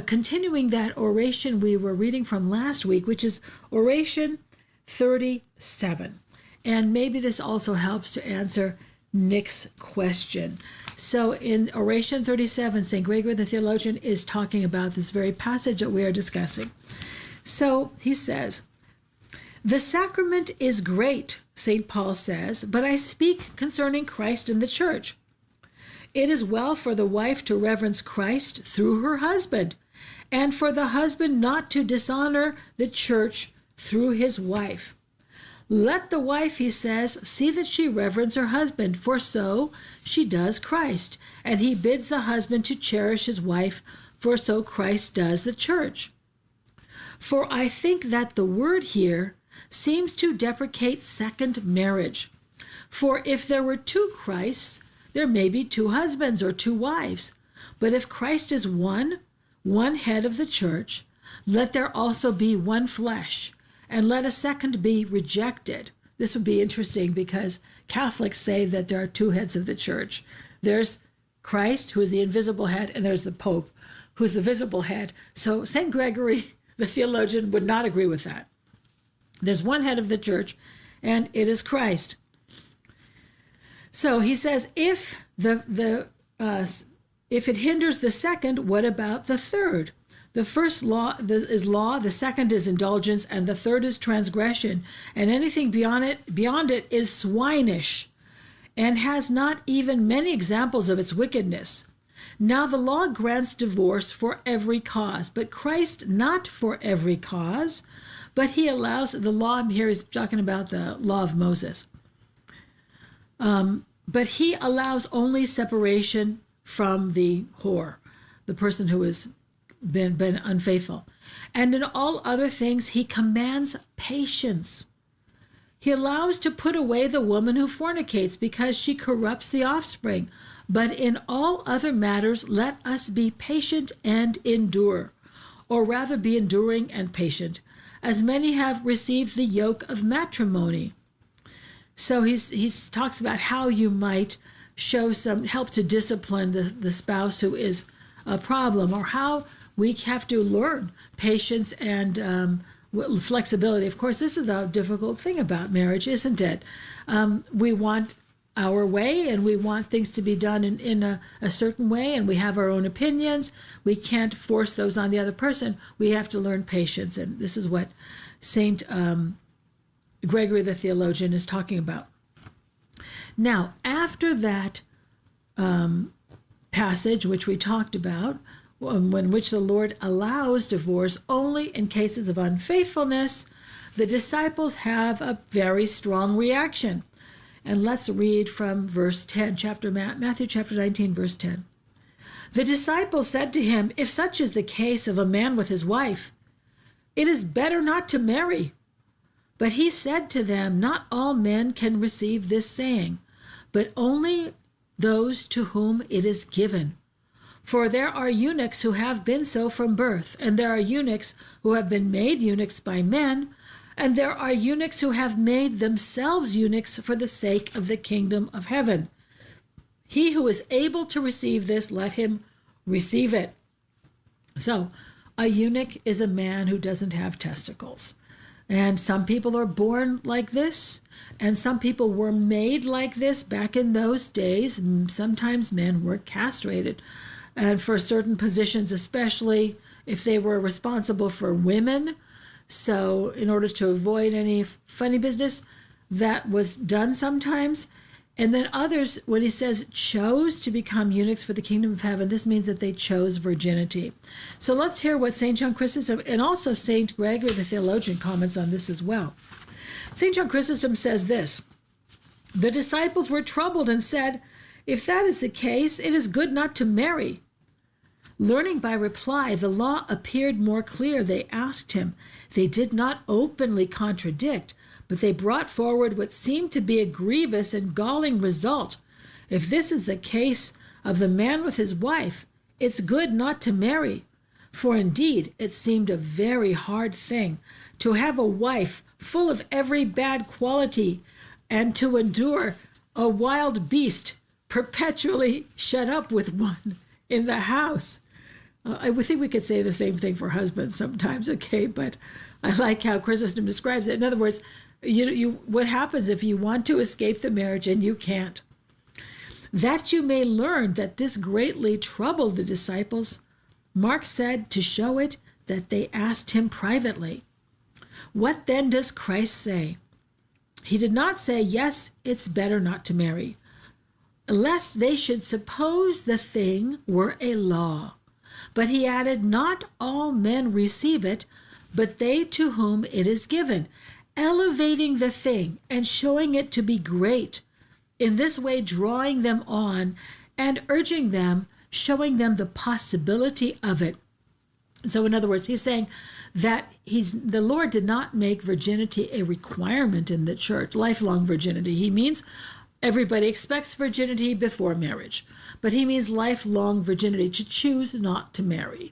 continuing that oration we were reading from last week, which is oration 37. And maybe this also helps to answer Nick's question. So in oration 37, St. Gregory the theologian is talking about this very passage that we are discussing. So he says, "The sacrament is great," St. Paul says, "but I speak concerning Christ and the church. It is well for the wife to reverence Christ through her husband, and for the husband not to dishonor the church through his wife. Let the wife," he says, "see that she reverence her husband, for so she does Christ. And he bids the husband to cherish his wife, for so Christ does the church. For I think that the word here seems to deprecate second marriage. For if there were two Christs, there may be two husbands or two wives. But if Christ is one head of the church, let there also be one flesh, and let a second be rejected." This would be interesting because Catholics say that there are two heads of the church. There's Christ, who is the invisible head, and there's the Pope, who's the visible head. So St. Gregory, the theologian, would not agree with that. There's one head of the church, and it is Christ. So he says, if it hinders the second, what about the third? The first law is law, the second is indulgence, and the third is transgression. And anything beyond it is swinish, and has not even many examples of its wickedness. Now the law grants divorce for every cause, but Christ not for every cause, but he allows, the law here is talking about the law of Moses. But he allows only separation from the whore, the person who has been unfaithful. And in all other things, he commands patience. He allows to put away the woman who fornicates because she corrupts the offspring. But in all other matters, let us be patient and endure, or rather be enduring and patient, as many have received the yoke of matrimony. So he talks about how you might show some help to discipline the spouse who is a problem, or how we have to learn patience and flexibility. Of course, this is the difficult thing about marriage, isn't it? We want our way, and we want things to be done in a certain way, and we have our own opinions. We can't force those on the other person. We have to learn patience, and this is what Saint Gregory the theologian is talking about. Now, after that passage, which we talked about, in which the Lord allows divorce only in cases of unfaithfulness, the disciples have a very strong reaction. And let's read from verse 10, Matthew chapter 19, verse 10. The disciples said to him, "If such is the case of a man with his wife, it is better not to marry." But he said to them, "Not all men can receive this saying, but only those to whom it is given. For there are eunuchs who have been so from birth, and there are eunuchs who have been made eunuchs by men, and there are eunuchs who have made themselves eunuchs for the sake of the kingdom of heaven. He who is able to receive this, let him receive it." So, a eunuch is a man who doesn't have testicles. And some people are born like this, and some people were made like this back in those days. Sometimes men were castrated, and for certain positions, especially if they were responsible for women. So in order to avoid any funny business, that was done sometimes. And then others, when he says chose to become eunuchs for the kingdom of heaven, this means that they chose virginity. So let's hear what St. John Chrysostom and also St. Gregory the theologian comments on this as well. St. John Chrysostom says this: "The disciples were troubled and said, 'If that is the case, it is good not to marry.' Learning by reply the law appeared more clear, they asked him. They did not openly contradict, but they brought forward what seemed to be a grievous and galling result. If this is the case of the man with his wife, it's good not to marry. For indeed it seemed a very hard thing to have a wife full of every bad quality, and to endure a wild beast perpetually shut up with one in the house." I would think we could say the same thing for husbands sometimes, okay? But I like how Chrysostom describes it. In other words, what happens if you want to escape the marriage and you can't? "That you may learn that this greatly troubled the disciples," Mark said to show it, that they asked him privately. What then does Christ say? He did not say, "Yes, it's better not to marry," lest they should suppose the thing were a law. But he added, "Not all men receive it, but they to whom it is given," elevating the thing and showing it to be great. In this way, drawing them on and urging them, showing them the possibility of it. So in other words, he's saying that the Lord did not make virginity a requirement in the church, lifelong virginity. He means everybody expects virginity before marriage, but he means lifelong virginity, to choose not to marry.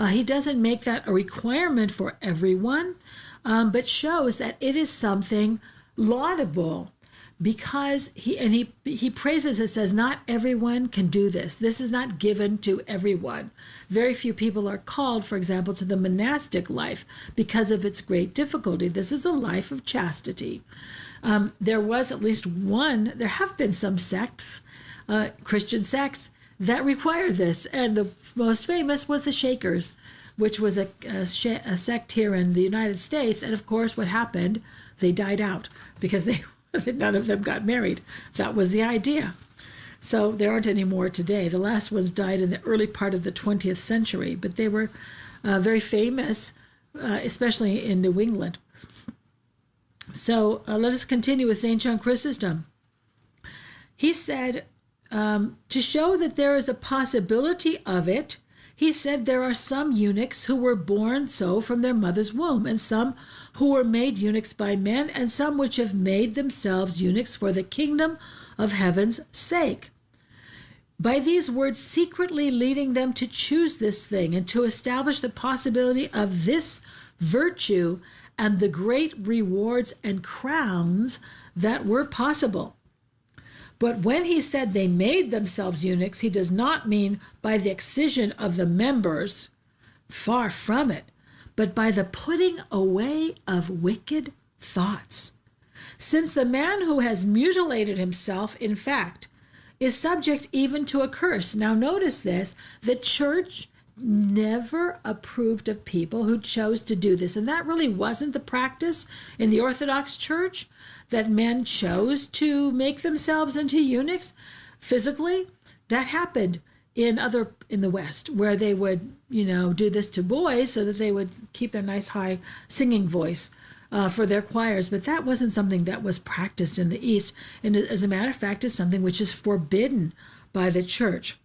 He doesn't make that a requirement for everyone, but shows that it is something laudable, because he praises it, says not everyone can do this. This is not given to everyone. Very few people are called, for example, to the monastic life because of its great difficulty. This is a life of chastity. There was at least one, there have been some sects, Christian sects, that require this, and the most famous was the Shakers, which was a sect here in the United States. And of course, what happened? They died out because none of them got married. That was the idea. So there aren't any more today. The last ones died in the early part of the 20th century, but they were very famous, especially in New England. So let us continue with St. John Chrysostom. He said, to show that there is a possibility of it, he said there are some eunuchs who were born so from their mother's womb, and some who were made eunuchs by men, and some which have made themselves eunuchs for the kingdom of heaven's sake. By these words secretly leading them to choose this thing and to establish the possibility of this virtue and the great rewards and crowns that were possible. But when he said they made themselves eunuchs, he does not mean by the excision of the members, far from it, but by the putting away of wicked thoughts. Since the man who has mutilated himself, in fact, is subject even to a curse. Now notice this, the church never approved of people who chose to do this. And that really wasn't the practice in the Orthodox Church, that men chose to make themselves into eunuchs physically. That happened in the West, where they would, do this to boys so that they would keep their nice high singing voice for their choirs. But that wasn't something that was practiced in the East. And as a matter of fact, it's something which is forbidden by the church.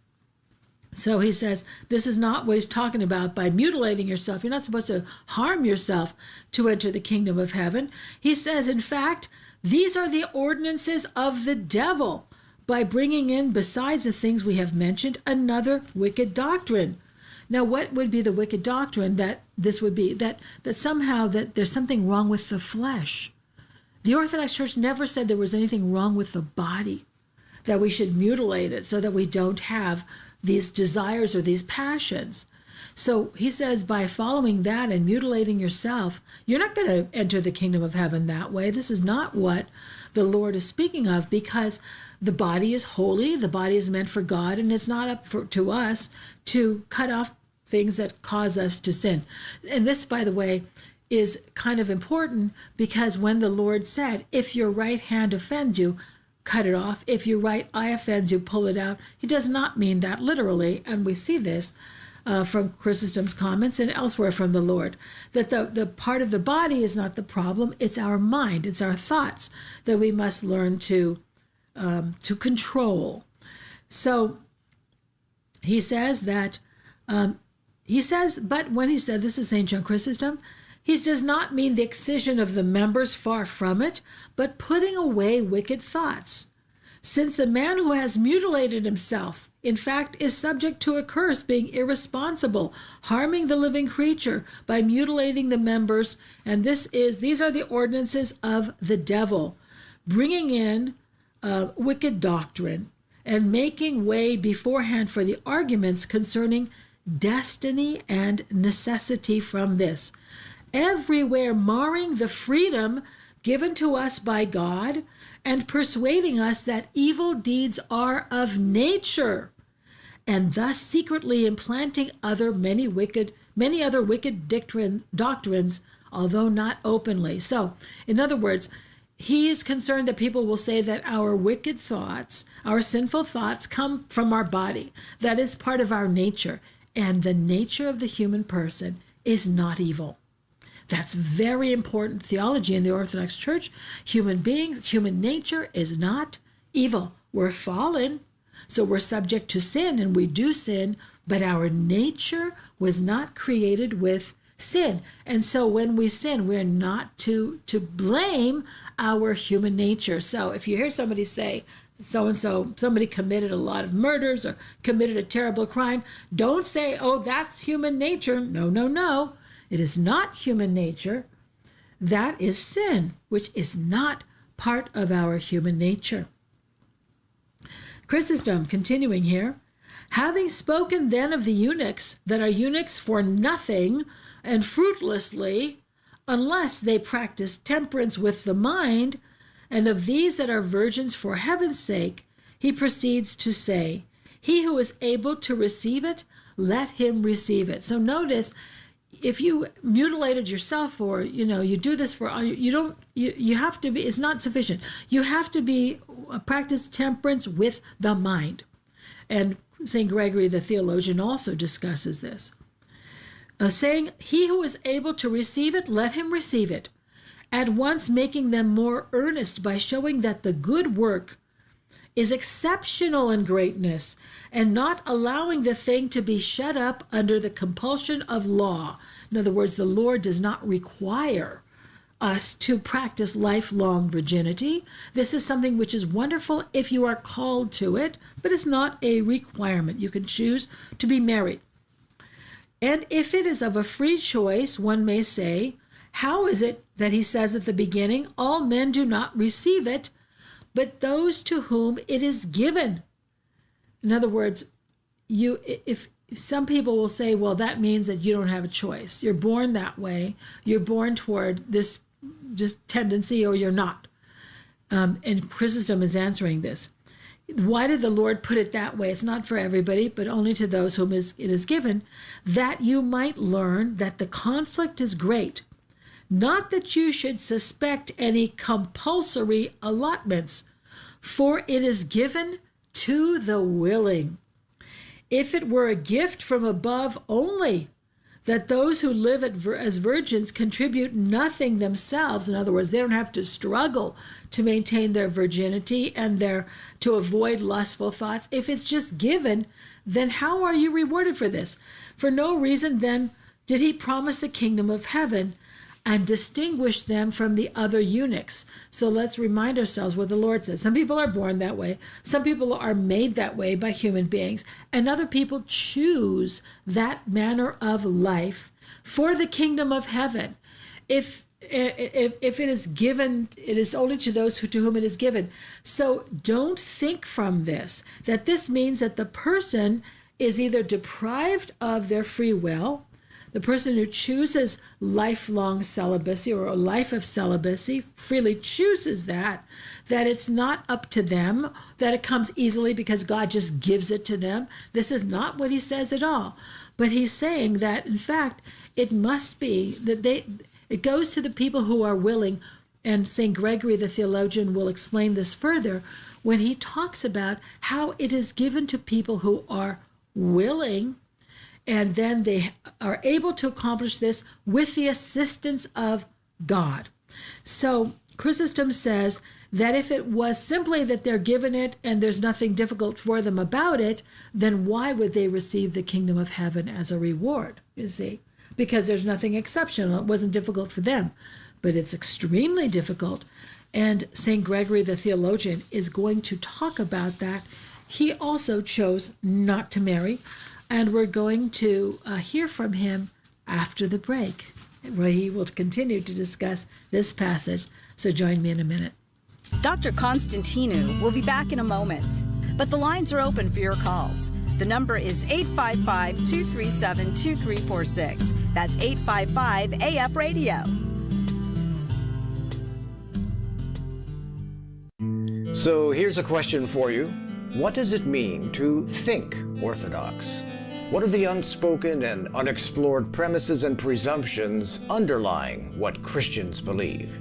So he says, this is not what he's talking about by mutilating yourself. You're not supposed to harm yourself to enter the kingdom of heaven. He says, in fact, these are the ordinances of the devil, by bringing in, besides the things we have mentioned, another wicked doctrine. Now, what would be the wicked doctrine that this would be? That somehow that there's something wrong with the flesh. The Orthodox Church never said there was anything wrong with the body, that we should mutilate it so that we don't have these desires or these passions. So he says, by following that and mutilating yourself, you're not going to enter the kingdom of heaven that way. This is not what the Lord is speaking of, because the body is holy, the body is meant for God, and it's not up to us to cut off things that cause us to sin. And this, by the way, is kind of important, because when the Lord said, if your right hand offends you, cut it off. If your right eye offends you, pull it out. He does not mean that literally, and we see this from Chrysostom's comments and elsewhere from the Lord, that the part of the body is not the problem, it's our mind, it's our thoughts that we must learn to control. So he says that, but when he said, this is St. John Chrysostom, he does not mean the excision of the members, far from it, but putting away wicked thoughts. Since the man who has mutilated himself, in fact, is subject to a curse, being irresponsible, harming the living creature by mutilating the members, and these are the ordinances of the devil, bringing in wicked doctrine and making way beforehand for the arguments concerning destiny and necessity from this, everywhere marring the freedom given to us by God and persuading us that evil deeds are of nature, and thus secretly implanting many other wicked doctrines, although not openly. So, in other words, he is concerned that people will say that our wicked thoughts, our sinful thoughts, come from our body. That is part of our nature. And the nature of the human person is not evil. That's very important theology in the Orthodox Church. Human nature is not evil. We're fallen, so we're subject to sin, and we do sin, but our nature was not created with sin. And so when we sin, we're not to blame our human nature. So if you hear somebody say, so-and-so, somebody committed a lot of murders or committed a terrible crime, don't say, oh, that's human nature. No, no, no. It is not human nature. That is sin, which is not part of our human nature. Chrysostom, continuing here, having spoken then of the eunuchs that are eunuchs for nothing and fruitlessly, unless they practice temperance with the mind, and of these that are virgins for heaven's sake, he proceeds to say, he who is able to receive it, let him receive it. So notice, if you mutilated yourself, or you do this for you have to be, it's not sufficient. You have to be practice temperance with the mind. And St. Gregory the theologian also discusses this, saying, he who is able to receive it, let him receive it, at once making them more earnest by showing that the good work is exceptional in greatness, and not allowing the thing to be shut up under the compulsion of law. In other words, the Lord does not require us to practice lifelong virginity. This is something which is wonderful if you are called to it, but it's not a requirement. You can choose to be married. And if it is of a free choice, one may say, how is it that he says at the beginning, all men do not receive it, but those to whom it is given? In other words, if some people will say, well, that means that you don't have a choice. You're born that way. You're born toward this just tendency, or you're not. And Chrysostom is answering this. Why did the Lord put it that way? It's not for everybody, but only to those whom it is given, that you might learn that the conflict is great. Not that you should suspect any compulsory allotments, for it is given to the willing. If it were a gift from above only, that those who live as virgins contribute nothing themselves. In other words, they don't have to struggle to maintain their virginity and to avoid lustful thoughts. If it's just given, then how are you rewarded for this? For no reason then did he promise the kingdom of heaven and distinguish them from the other eunuchs. So let's remind ourselves what the Lord says. Some people are born that way. Some people are made that way by human beings. And other people choose that manner of life for the kingdom of heaven. If it is given, it is only to those to whom it is given. So don't think from this that this means that the person is either deprived of their free will. The person who chooses lifelong celibacy or a life of celibacy freely chooses that it's not up to them, that it comes easily because God just gives it to them. This is not what he says at all. But he's saying that, in fact, it must be that it goes to the people who are willing. And St. Gregory the theologian will explain this further when he talks about how it is given to people who are willing, and then they are able to accomplish this with the assistance of God. So Chrysostom says that if it was simply that they're given it and there's nothing difficult for them about it, then why would they receive the kingdom of heaven as a reward, you see? Because there's nothing exceptional. It wasn't difficult for them, but it's extremely difficult. And St. Gregory the theologian is going to talk about that. He also chose not to marry. And we're going to hear from him after the break, where he will continue to discuss this passage. So join me in a minute. Dr. Constantinou will be back in a moment. But the lines are open for your calls. The number is 855-237-2346. That's 855-AF-RADIO. So here's a question for you. What does it mean to think Orthodox? What are the unspoken and unexplored premises and presumptions underlying what Christians believe?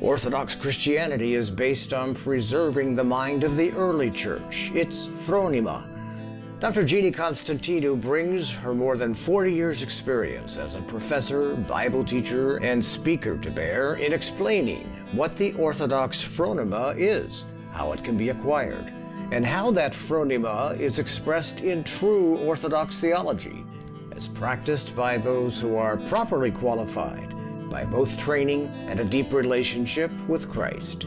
Orthodox Christianity is based on preserving the mind of the early church, its phronima. Dr. Jeannie Constantinou brings her more than 40 years' experience as a professor, Bible teacher, and speaker to bear in explaining what the Orthodox phronima is, how it can be acquired, and how that phronima is expressed in true Orthodox theology, as practiced by those who are properly qualified by both training and a deep relationship with Christ.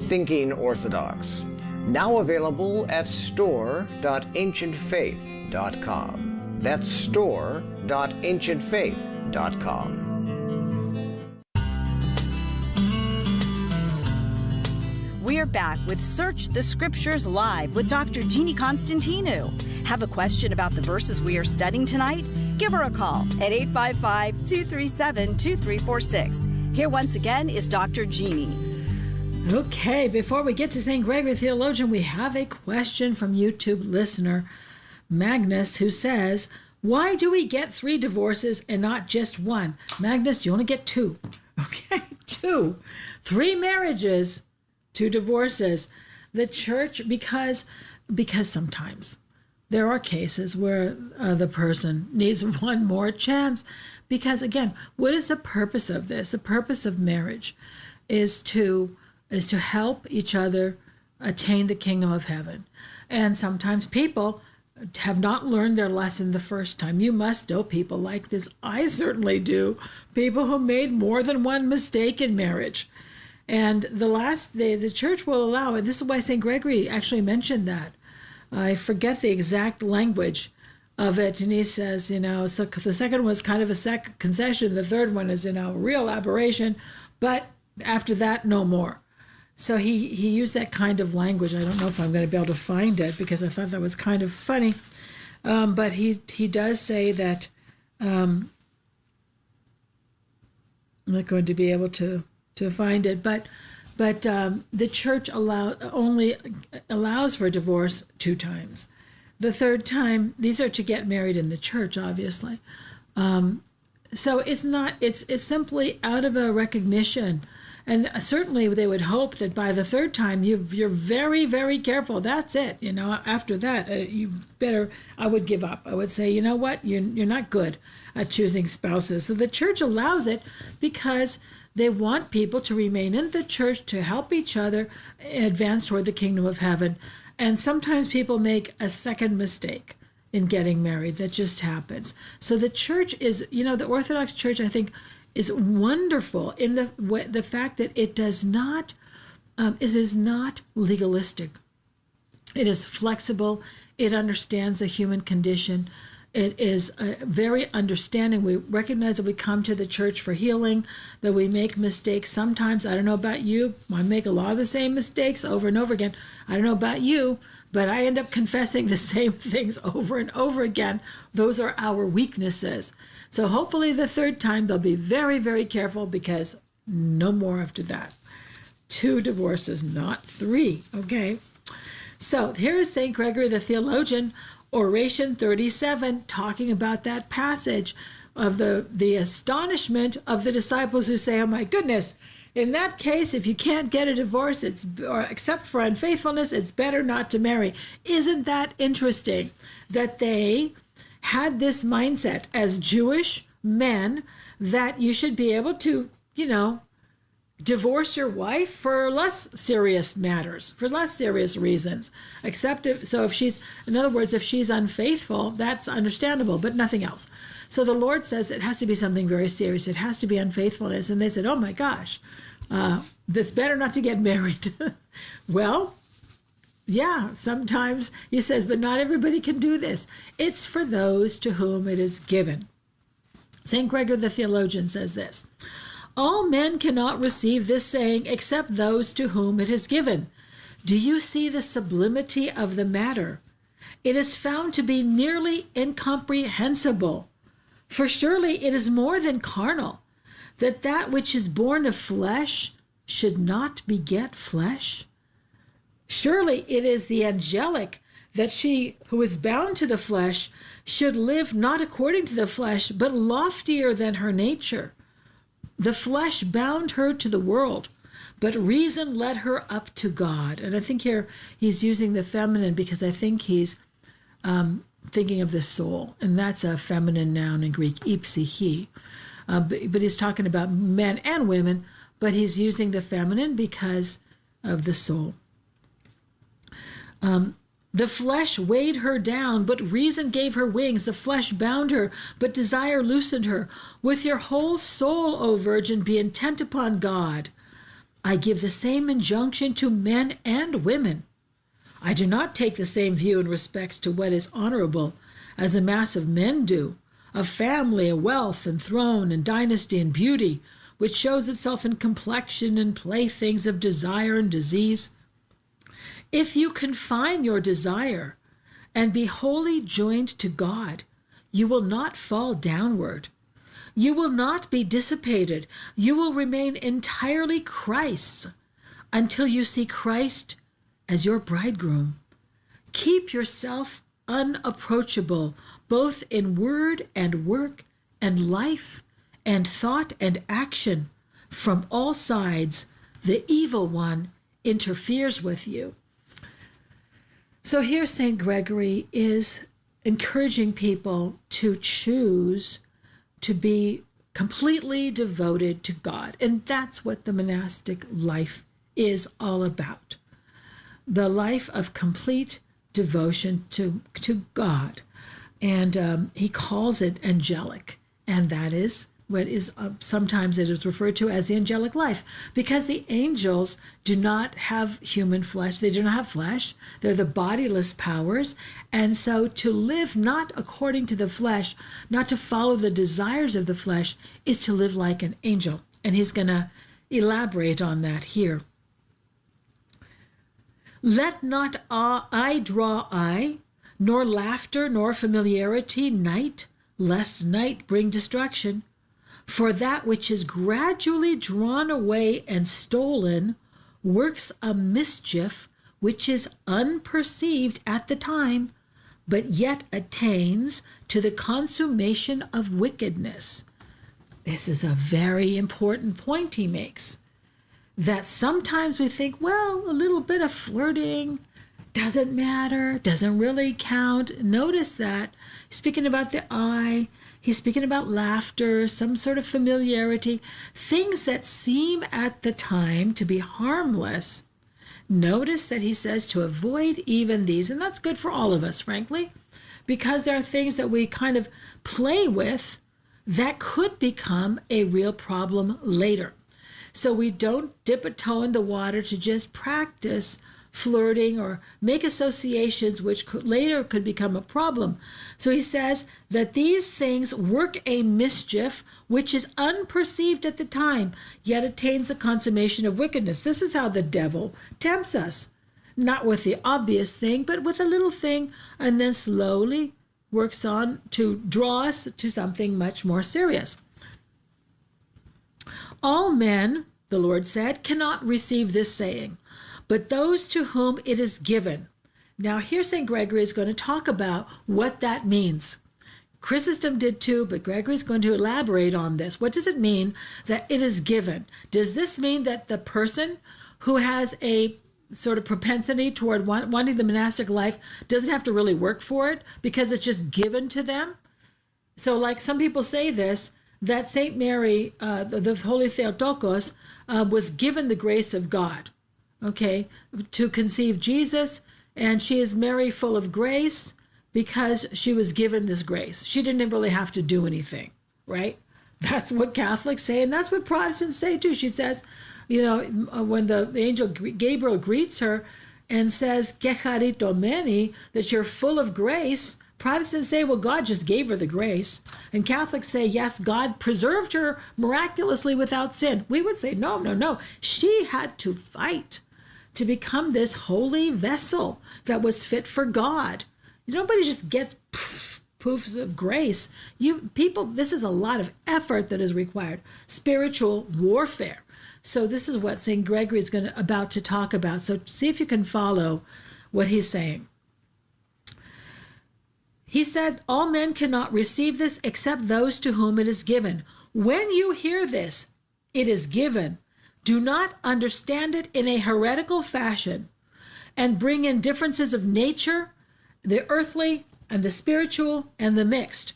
Thinking Orthodox, now available at store.ancientfaith.com. That's store.ancientfaith.com. We're back with Search the Scriptures Live with Dr. Jeannie Constantinou. Have a question about the verses we are studying tonight? Give her a call at 855-237-2346. Here once again is Dr. Jeannie. Okay, before we get to St. Gregory Theologian, we have a question from YouTube listener Magnus, who says, why do we get 3 divorces and not just 1? Magnus, you only get 2. Okay, 2. 3 marriages, 2 divorces. The church, because sometimes there are cases where the person needs one more chance. Because again, what is the purpose of this? The purpose of marriage is to help each other attain the kingdom of heaven. And sometimes people have not learned their lesson the first time. You must know people like this. I certainly do. People who made more than one mistake in marriage. And the church will allow it. This is why St. Gregory actually mentioned that. I forget the exact language of it. And he says, so the second was kind of a concession. The third one is, real aberration. But after that, no more. So he used that kind of language. I don't know if I'm going to be able to find it because I thought that was kind of funny. But he does say that I'm not going to be able to find it, but the church only allows for divorce 2 times. The 3rd time, these are to get married in the church, obviously. So it's simply out of a recognition. And certainly they would hope that by the 3rd time, you're very, very careful. That's it. After that, I would give up. I would say, you know what? You're not good at choosing spouses. So the church allows it because they want people to remain in the church to help each other advance toward the kingdom of heaven. And sometimes people make a second mistake in getting married. That just happens. So the church is, the Orthodox Church, I think, is wonderful in the fact that it is not legalistic. It is flexible. It understands the human condition. It is very understanding. We recognize that we come to the church for healing, that we make mistakes. Sometimes, I don't know about you, I make a lot of the same mistakes over and over again. I don't know about you, but I end up confessing the same things over and over again. Those are our weaknesses. So hopefully the 3rd time they'll be very, very careful, because no more after that. 2 divorces, not 3, okay? So here is St. Gregory the Theologian, Oration 37, talking about that passage of the astonishment of the disciples who say, oh my goodness, in that case, if you can't get a divorce, or except for unfaithfulness, it's better not to marry. Isn't that interesting that they had this mindset as Jewish men that you should be able to, divorce your wife for less serious matters, for less serious reasons. If she's unfaithful, that's understandable, but nothing else. So the Lord says it has to be something very serious. It has to be unfaithfulness. And they said, oh my gosh, it's better not to get married. Well, yeah, sometimes he says, but not everybody can do this. It's for those to whom it is given. St. Gregory the Theologian says this: all men cannot receive this saying except those to whom it is given. Do you see the sublimity of the matter? It is found to be nearly incomprehensible. For surely it is more than carnal, that which is born of flesh should not beget flesh. Surely it is the angelic that she who is bound to the flesh should live not according to the flesh, but loftier than her nature. The flesh bound her to the world, but reason led her up to God. And I think here he's using the feminine because I think he's thinking of the soul, and that's a feminine noun in Greek, ipsyche. But he's talking about men and women, but he's using the feminine because of the soul. The flesh weighed her down, but reason gave her wings. The flesh bound her, but desire loosened her. With your whole soul, O Virgin, be intent upon God. I give the same injunction to men and women. I do not take the same view in respects to what is honorable as a mass of men do, of family, wealth, and throne, and dynasty, and beauty, which shows itself in complexion and playthings of desire and disease. If you confine your desire and be wholly joined to God, you will not fall downward. You will not be dissipated. You will remain entirely Christ's until you see Christ as your bridegroom. Keep yourself unapproachable, both in word and work and life and thought and action. From all sides, the evil one interferes with you. So here St. Gregory is encouraging people to choose to be completely devoted to God. And that's what the monastic life is all about. The life of complete devotion to God. And he calls it angelic. And that is what is sometimes it is referred to as the angelic life, because the angels do not have human flesh. They do not have flesh. They're the bodiless powers. And so to live not according to the flesh, not to follow the desires of the flesh, is to live like an angel. And he's going to elaborate on that here. Let not eye draw eye, nor laughter, nor familiarity, lest night bring destruction. For that which is gradually drawn away and stolen works a mischief which is unperceived at the time, but yet attains to the consummation of wickedness. This is a very important point he makes, that sometimes we think, well, a little bit of flirting doesn't matter, doesn't really count. Notice that he's speaking about the eye, he's speaking about laughter, some sort of familiarity, things that seem at the time to be harmless. Notice that he says to avoid even these, and that's good for all of us, frankly, because there are things that we kind of play with that could become a real problem later. So we don't dip a toe in the water to just practice flirting or make associations which later could become a problem. So he says that these things work a mischief which is unperceived at the time, yet attains the consummation of wickedness. This is how the devil tempts us, not with the obvious thing, but with a little thing, and then slowly works on to draw us to something much more serious. All men, the Lord said, cannot receive this saying, but those to whom it is given. Now here St. Gregory is going to talk about what that means. Chrysostom did too, but Gregory is going to elaborate on this. What does it mean that it is given? Does this mean that the person who has a sort of propensity toward wanting the monastic life doesn't have to really work for it because it's just given to them? So like some people say this, that St. Mary, the Holy Theotokos, was given the grace of God, okay, to conceive Jesus, and she is Mary full of grace because she was given this grace. She didn't really have to do anything, right? That's what Catholics say, and that's what Protestants say too. She says, you know, when the angel Gabriel greets her and says, "Que charis Domini," that you're full of grace, Protestants say, well, God just gave her the grace. And Catholics say, yes, God preserved her miraculously without sin. We would say, no. She had to fight to become this holy vessel that was fit for God. Nobody just gets poofs of grace. People, this is a lot of effort that is required. Spiritual warfare. So this is what St. Gregory is about to talk about. So see if you can follow what he's saying. He said, all men cannot receive this except those to whom it is given. When you hear this, it is given. Do not understand it in a heretical fashion and bring in differences of nature, the earthly and the spiritual and the mixed.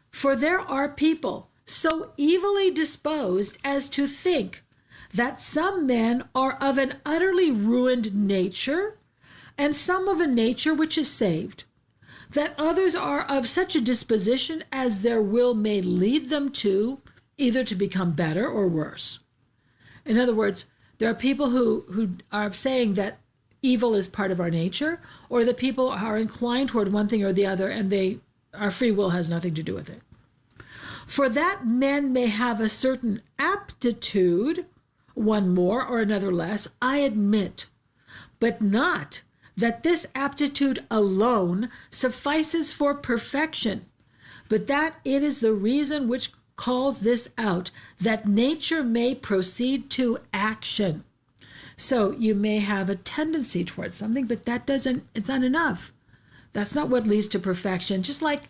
For there are people so evilly disposed as to think that some men are of an utterly ruined nature and some of a nature which is saved, that others are of such a disposition as their will may lead them to, either to become better or worse. In other words, there are people who are saying that evil is part of our nature, or that people are inclined toward one thing or the other, and our free will has nothing to do with it. For that men may have a certain aptitude, one more or another less, I admit, but not that this aptitude alone suffices for perfection, but that it is the reason which calls this out, that nature may proceed to action. So you may have a tendency towards something, but it's not enough. That's not what leads to perfection. Just like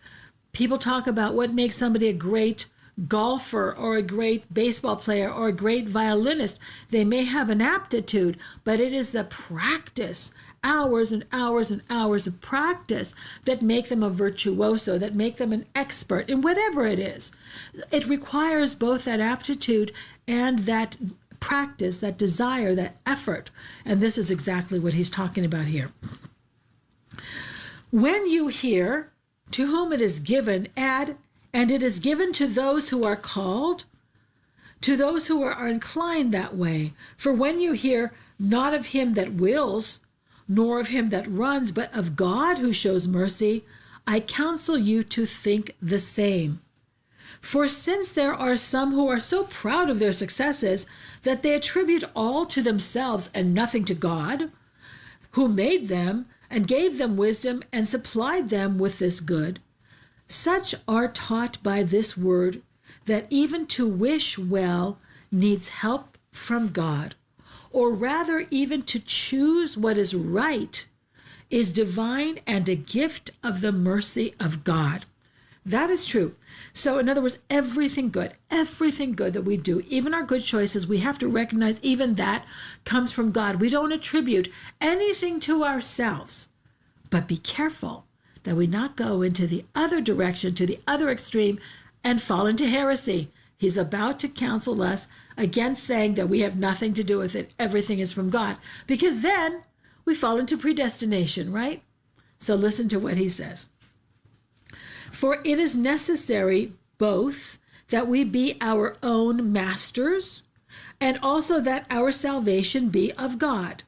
people talk about what makes somebody a great golfer or a great baseball player or a great violinist. They may have an aptitude, but it is the practice, hours and hours and hours of practice, that make them a virtuoso, that make them an expert in whatever it is. It requires both that aptitude and that practice, that desire, that effort. And this is exactly what he's talking about here. When you hear, to whom it is given, add, and it is given to those who are called, to those who are inclined that way. For when you hear, not of him that wills, nor of him that runs, but of God who shows mercy, I counsel you to think the same. For since there are some who are so proud of their successes that they attribute all to themselves and nothing to God, who made them, and gave them wisdom and supplied them with this good, such are taught by this word that even to wish well needs help from God, or rather even to choose what is right is divine and a gift of the mercy of God. That is true. So in other words, everything good that we do, even our good choices, we have to recognize even that comes from God. We don't attribute anything to ourselves, but be careful that we not go into the other direction, to the other extreme, and fall into heresy. He's about to counsel us against saying that we have nothing to do with it. Everything is from God, because then we fall into predestination, right? So listen to what he says. For it is necessary both that we be our own masters and also that our salvation be of God.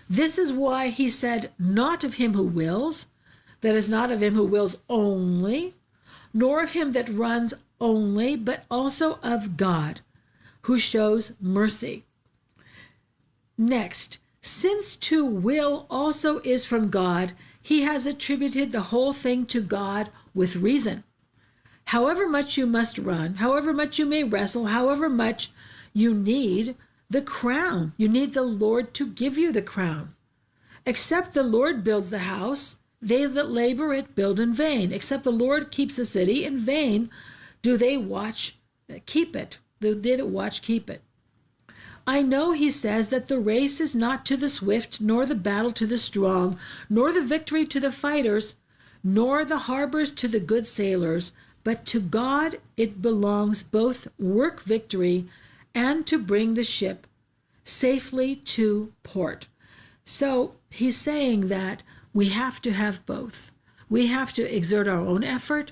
This is why he said, not of him who wills, that is, not of him who wills only, nor of him that runs only, but also of God, who shows mercy. Next, since to will also is from God, he has attributed the whole thing to God with reason. However much you must run, however much you may wrestle, however much you need the crown, you need the Lord to give you the crown. Except the Lord builds the house, they that labor it build in vain. Except the Lord keeps the city, in vain do they watch, keep it. They that watch, keep it. I know, he says, that the race is not to the swift, nor the battle to the strong, nor the victory to the fighters, nor the harbors to the good sailors, but to God it belongs both work victory and to bring the ship safely to port. So he's saying that we have to have both. We have to exert our own effort,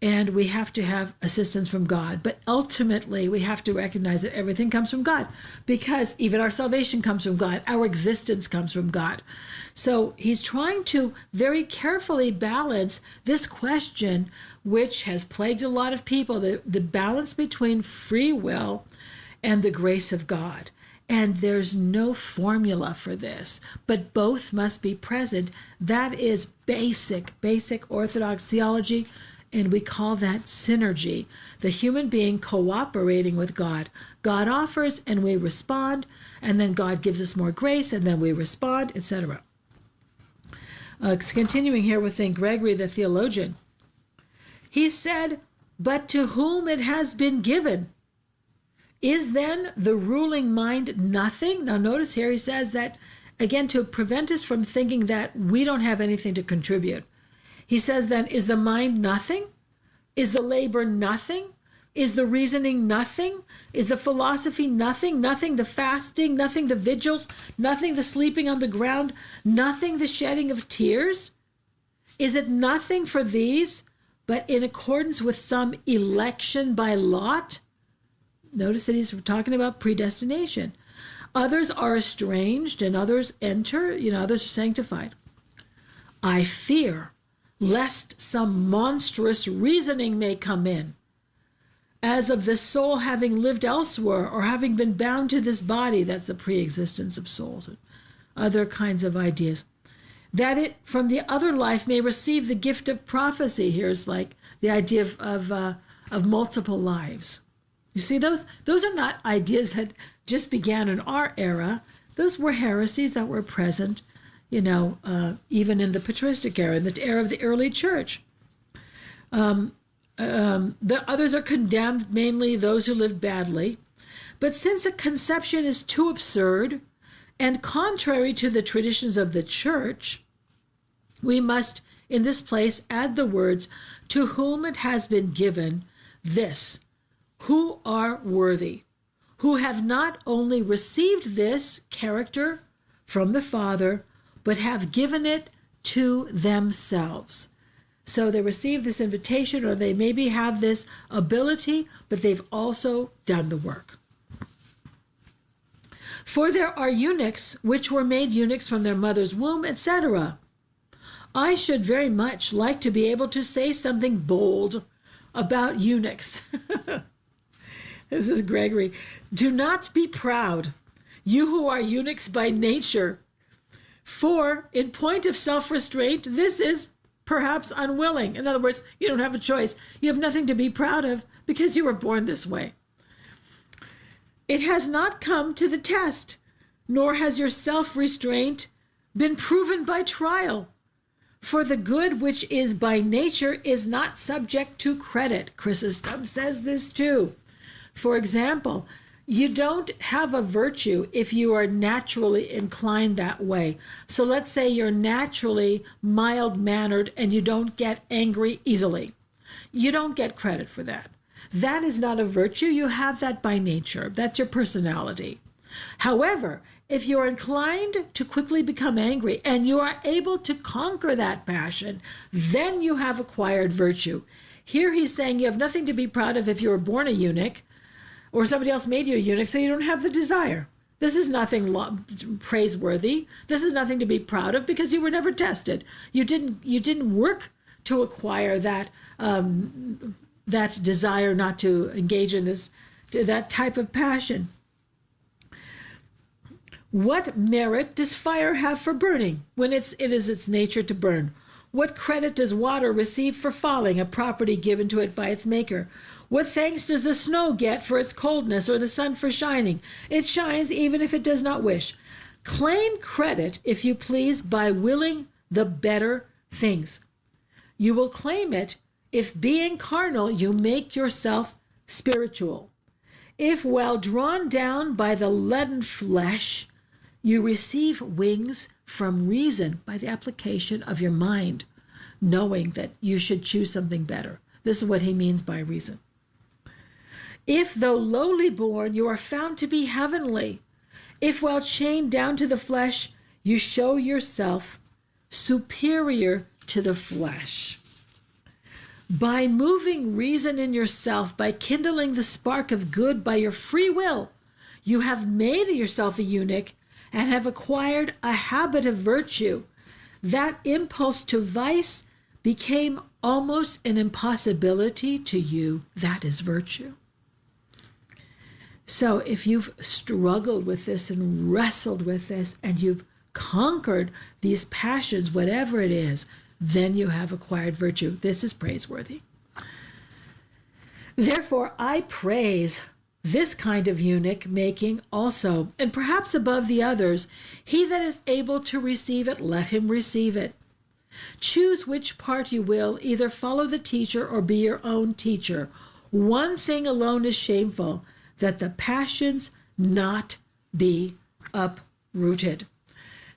and we have to have assistance from God. But ultimately, we have to recognize that everything comes from God, because even our salvation comes from God. Our existence comes from God. So he's trying to very carefully balance this question, which has plagued a lot of people, the balance between free will and the grace of God. And there's no formula for this, but both must be present. That is basic Orthodox theology. And we call that synergy, the human being cooperating with God. God offers and we respond, and then God gives us more grace and then we respond, etc. Continuing here with St. Gregory the theologian. He said, but to whom it has been given, is then the ruling mind nothing? Now notice here he says that, again, to prevent us from thinking that we don't have anything to contribute. He says then, is the mind nothing? Is the labor nothing? Is the reasoning nothing? Is the philosophy nothing? Nothing the fasting, nothing the vigils, nothing the sleeping on the ground, nothing the shedding of tears? Is it nothing for these, but in accordance with some election by lot? Notice that he's talking about predestination. Others are estranged and others enter, others are sanctified. I fear lest some monstrous reasoning may come in, as of the soul having lived elsewhere or having been bound to this body. That's the pre-existence of souls and other kinds of ideas. That it from the other life may receive the gift of prophecy. Here's like the idea of multiple lives. You see, those are not ideas that just began in our era. Those were heresies that were present, even in the patristic era, in the era of the early church. The others are condemned, mainly those who live badly. But since a conception is too absurd and contrary to the traditions of the church, we must, in this place, add the words, to whom it has been given this, who are worthy, who have not only received this character from the Father, but have given it to themselves. So they receive this invitation, or they maybe have this ability, but they've also done the work. For there are eunuchs which were made eunuchs from their mother's womb, etc. I should very much like to be able to say something bold about eunuchs. This is Gregory. Do not be proud, you who are eunuchs by nature, For in point of self-restraint, this is perhaps unwilling. In other words, you don't have a choice. You have nothing to be proud of because you were born this way. It has not come to the test, nor has your self-restraint been proven by trial. For the good which is by nature is not subject to credit. Chrysostom says this too. For example, you don't have a virtue if you are naturally inclined that way. So let's say you're naturally mild-mannered and you don't get angry easily. You don't get credit for that. That is not a virtue. You have that by nature. That's your personality. However, if you're inclined to quickly become angry and you are able to conquer that passion, then you have acquired virtue. Here he's saying you have nothing to be proud of if you were born a eunuch or somebody else made you a eunuch, so you don't have the desire. This is nothing praiseworthy. This is nothing to be proud of because you were never tested. You didn't work to acquire that that desire not to engage in that type of passion. What merit does fire have for burning when it is its nature to burn? What credit does water receive for falling, a property given to it by its maker? What thanks does the snow get for its coldness or the sun for shining? It shines even if it does not wish. Claim credit, if you please, by willing the better things. You will claim it if, being carnal, you make yourself spiritual. If, while drawn down by the leaden flesh, you receive wings from reason by the application of your mind, knowing that you should choose something better. This is what he means by reason. If, though lowly born, you are found to be heavenly, if while chained down to the flesh, you show yourself superior to the flesh. By moving reason in yourself, by kindling the spark of good by your free will, you have made yourself a eunuch and have acquired a habit of virtue. That impulse to vice became almost an impossibility to you. That is virtue. So if you've struggled with this and wrestled with this and you've conquered these passions, whatever it is, then you have acquired virtue. This is praiseworthy. Therefore, I praise this kind of eunuch making also, and perhaps above the others, he that is able to receive it, let him receive it. Choose which part you will, either follow the teacher or be your own teacher. One thing alone is shameful, that the passions not be uprooted.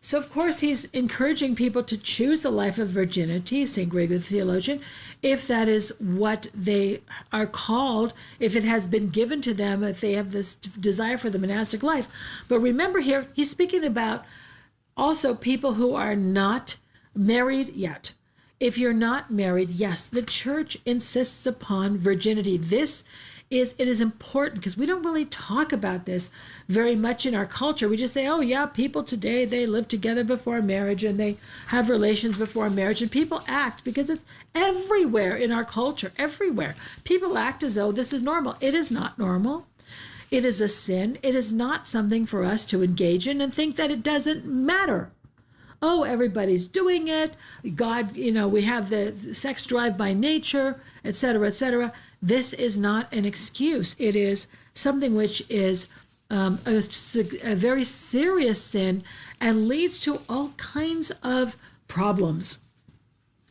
So, of course, he's encouraging people to choose the life of virginity, St. Gregory the theologian, if that is what they are called, if it has been given to them, if they have this desire for the monastic life. But remember here, he's speaking about also people who are not married yet. If you're not married, yes, the church insists upon virginity. It is important because we don't really talk about this very much in our culture. We just say, oh yeah, people today, they live together before marriage and they have relations before marriage, and people act, because it's everywhere in our culture, everywhere. People act as though this is normal. It is not normal. It is a sin. It is not something for us to engage in and think that it doesn't matter. Oh, everybody's doing it. God, we have the sex drive by nature, etc., etc. This is not an excuse. It is something which is a very serious sin and leads to all kinds of problems.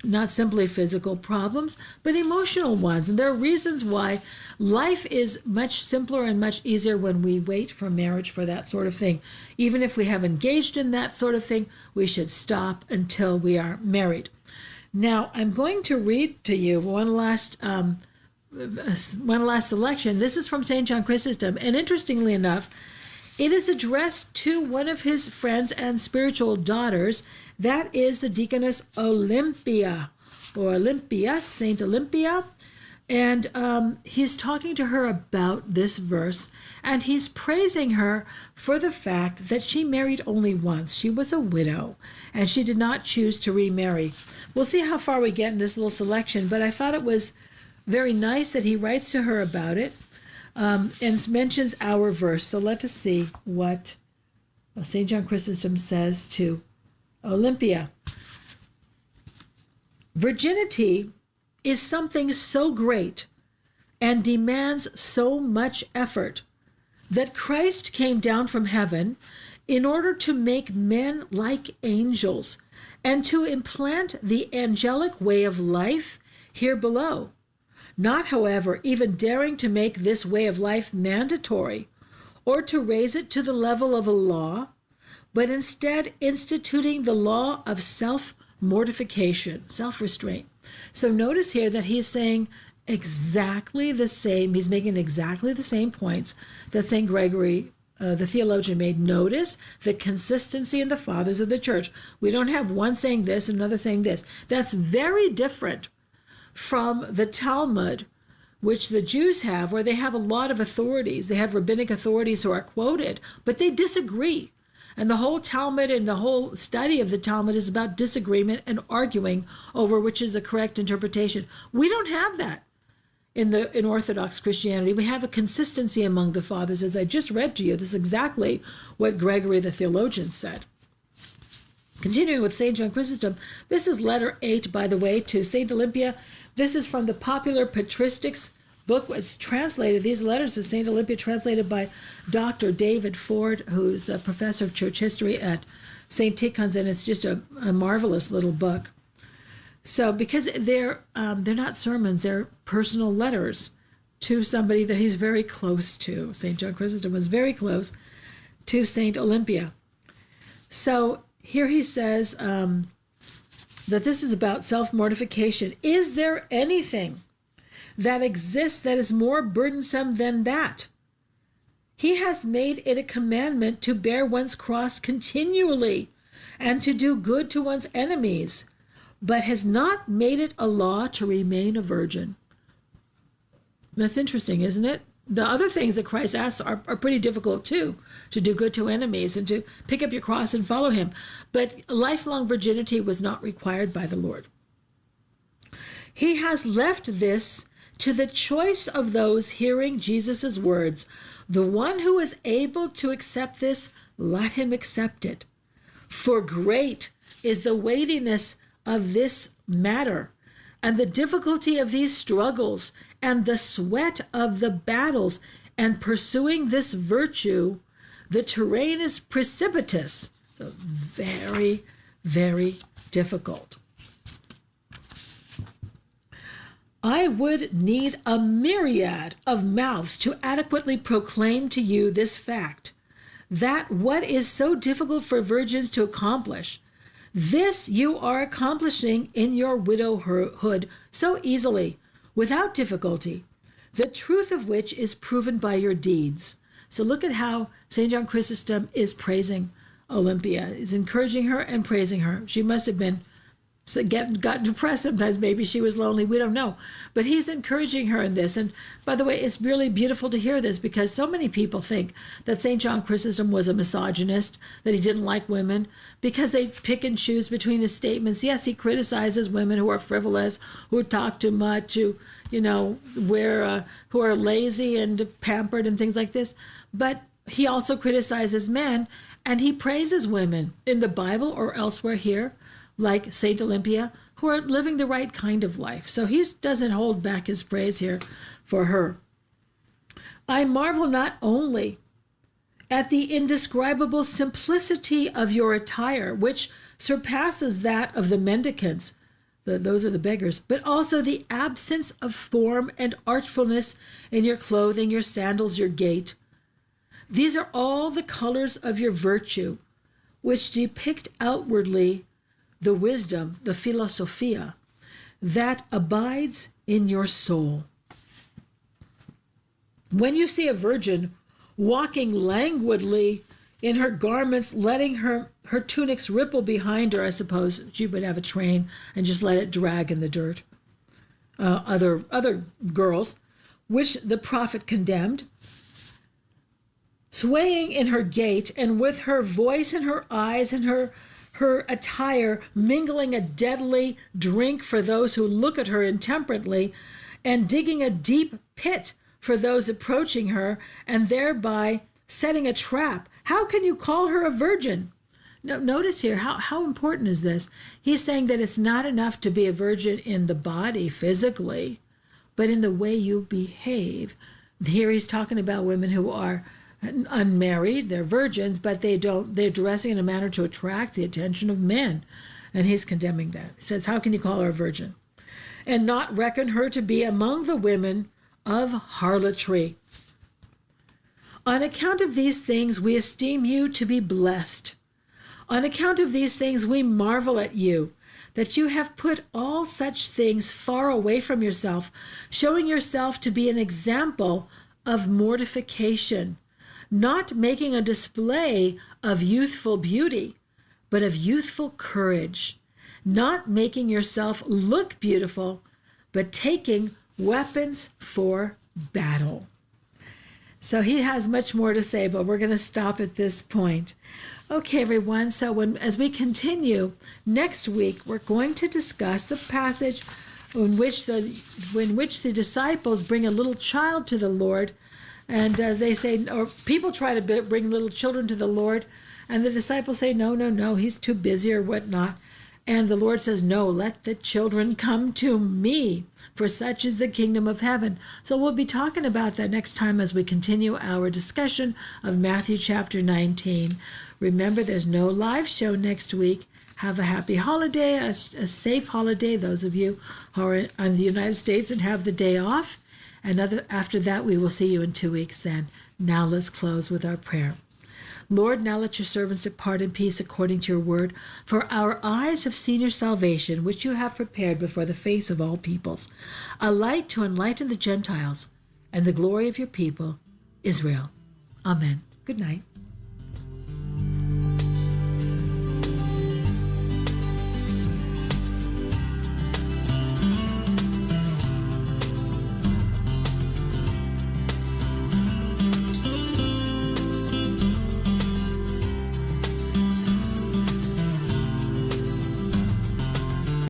Not simply physical problems, but emotional ones. And there are reasons why life is much simpler and much easier when we wait for marriage for that sort of thing. Even if we have engaged in that sort of thing, we should stop until we are married. Now, I'm going to read to you one last selection. This is from St. John Chrysostom, and interestingly enough, it is addressed to one of his friends and spiritual daughters. That is the deaconess Olympia, or Olympia, Saint Olympia. And he's talking to her about this verse, and he's praising her for the fact that she married only once. She was a widow, and she did not choose to remarry. We'll see how far we get in this little selection, but I thought it was very nice that he writes to her about it and mentions our verse. So let us see what St. John Chrysostom says to Olympia. Virginity is something so great and demands so much effort that Christ came down from heaven in order to make men like angels and to implant the angelic way of life here below. Not, however, even daring to make this way of life mandatory or to raise it to the level of a law, but instead instituting the law of self-mortification, self-restraint. So notice here that he's saying exactly the same, he's making exactly the same points that St. Gregory, the theologian, made. Notice the consistency in the fathers of the church. We don't have one saying this and another saying this. That's very different from the Talmud, which the Jews have, where they have a lot of authorities. They have rabbinic authorities who are quoted, but they disagree. And the whole Talmud and the whole study of the Talmud is about disagreement and arguing over which is the correct interpretation. We don't have that in Orthodox Christianity. We have a consistency among the fathers, as I just read to you. This is exactly what Gregory the theologian said. Continuing with St. John Chrysostom, this is letter 8, by the way, to St. Olympia. This is from the popular patristics book. It's translated, these letters of St. Olympia, translated by Dr. David Ford, who's a professor of church history at St. Tikhon's, and it's just a marvelous little book. So, because they're not sermons, they're personal letters to somebody that he's very close to. St. John Chrysostom was very close to St. Olympia. So, here he says that this is about self-mortification. Is there anything that exists that is more burdensome than that? He has made it a commandment to bear one's cross continually and to do good to one's enemies, but has not made it a law to remain a virgin. That's interesting, isn't it? The other things that Christ asks are pretty difficult too, to do good to enemies and to pick up your cross and follow him. But lifelong virginity was not required by the Lord. He has left this to the choice of those hearing Jesus' words. The one who is able to accept this, let him accept it. For great is the weightiness of this matter, and the difficulty of these struggles, and the sweat of the battles, and pursuing this virtue, the terrain is precipitous. So very, very difficult. I would need a myriad of mouths to adequately proclaim to you this fact, that what is so difficult for virgins to accomplish, this you are accomplishing in your widowhood so easily, without difficulty, the truth of which is proven by your deeds. So look at how St. John Chrysostom is praising Olympia, is encouraging her and praising her. She must have been got depressed sometimes. Maybe she was lonely. We don't know. But he's encouraging her in this. And by the way, it's really beautiful to hear this, because so many people think that St. John Chrysostom was a misogynist, that he didn't like women, because they pick and choose between his statements. Yes, he criticizes women who are frivolous, who talk too much, who, who are lazy and pampered and things like this. But he also criticizes men, and he praises women in the Bible or elsewhere here, like St. Olympia, who are living the right kind of life. So he doesn't hold back his praise here for her. I marvel not only at the indescribable simplicity of your attire, which surpasses that of the mendicants, those are the beggars, but also the absence of form and artfulness in your clothing, your sandals, your gait. These are all the colors of your virtue, which depict outwardly the wisdom, the philosophia, that abides in your soul. When you see a virgin walking languidly in her garments, letting her tunics ripple behind her, I suppose she would have a train and just let it drag in the dirt. Other girls, which the prophet condemned, swaying in her gait, and with her voice and her eyes and her attire mingling a deadly drink for those who look at her intemperately, and digging a deep pit for those approaching her, and thereby setting a trap. How can you call her a virgin? Notice here, how important is this? He's saying that it's not enough to be a virgin in the body physically, but in the way you behave. Here he's talking about women who are unmarried, they're virgins, but they're dressing in a manner to attract the attention of men. And he's condemning that. He says, how can you call her a virgin? And not reckon her to be among the women of harlotry. On account of these things, we esteem you to be blessed. On account of these things, we marvel at you, that you have put all such things far away from yourself, showing yourself to be an example of mortification, not making a display of youthful beauty, but of youthful courage, not making yourself look beautiful, but taking weapons for battle. So he has much more to say, but we're going to stop at this point. Okay, everyone, so as we continue next week, we're going to discuss the passage in which the disciples bring a little child to the Lord, and they say, or people try to bring little children to the Lord, and the disciples say, no, he's too busy or whatnot. And the Lord says, no, let the children come to me, for such is the kingdom of heaven. So we'll be talking about that next time as we continue our discussion of Matthew chapter 19. Remember, there's no live show next week. Have a happy holiday, a safe holiday, those of you who are in the United States and have the day off. And after that, we will see you in 2 weeks then. Now let's close with our prayer. Lord, now let your servants depart in peace according to your word. For our eyes have seen your salvation, which you have prepared before the face of all peoples, a light to enlighten the Gentiles and the glory of your people, Israel. Amen. Good night.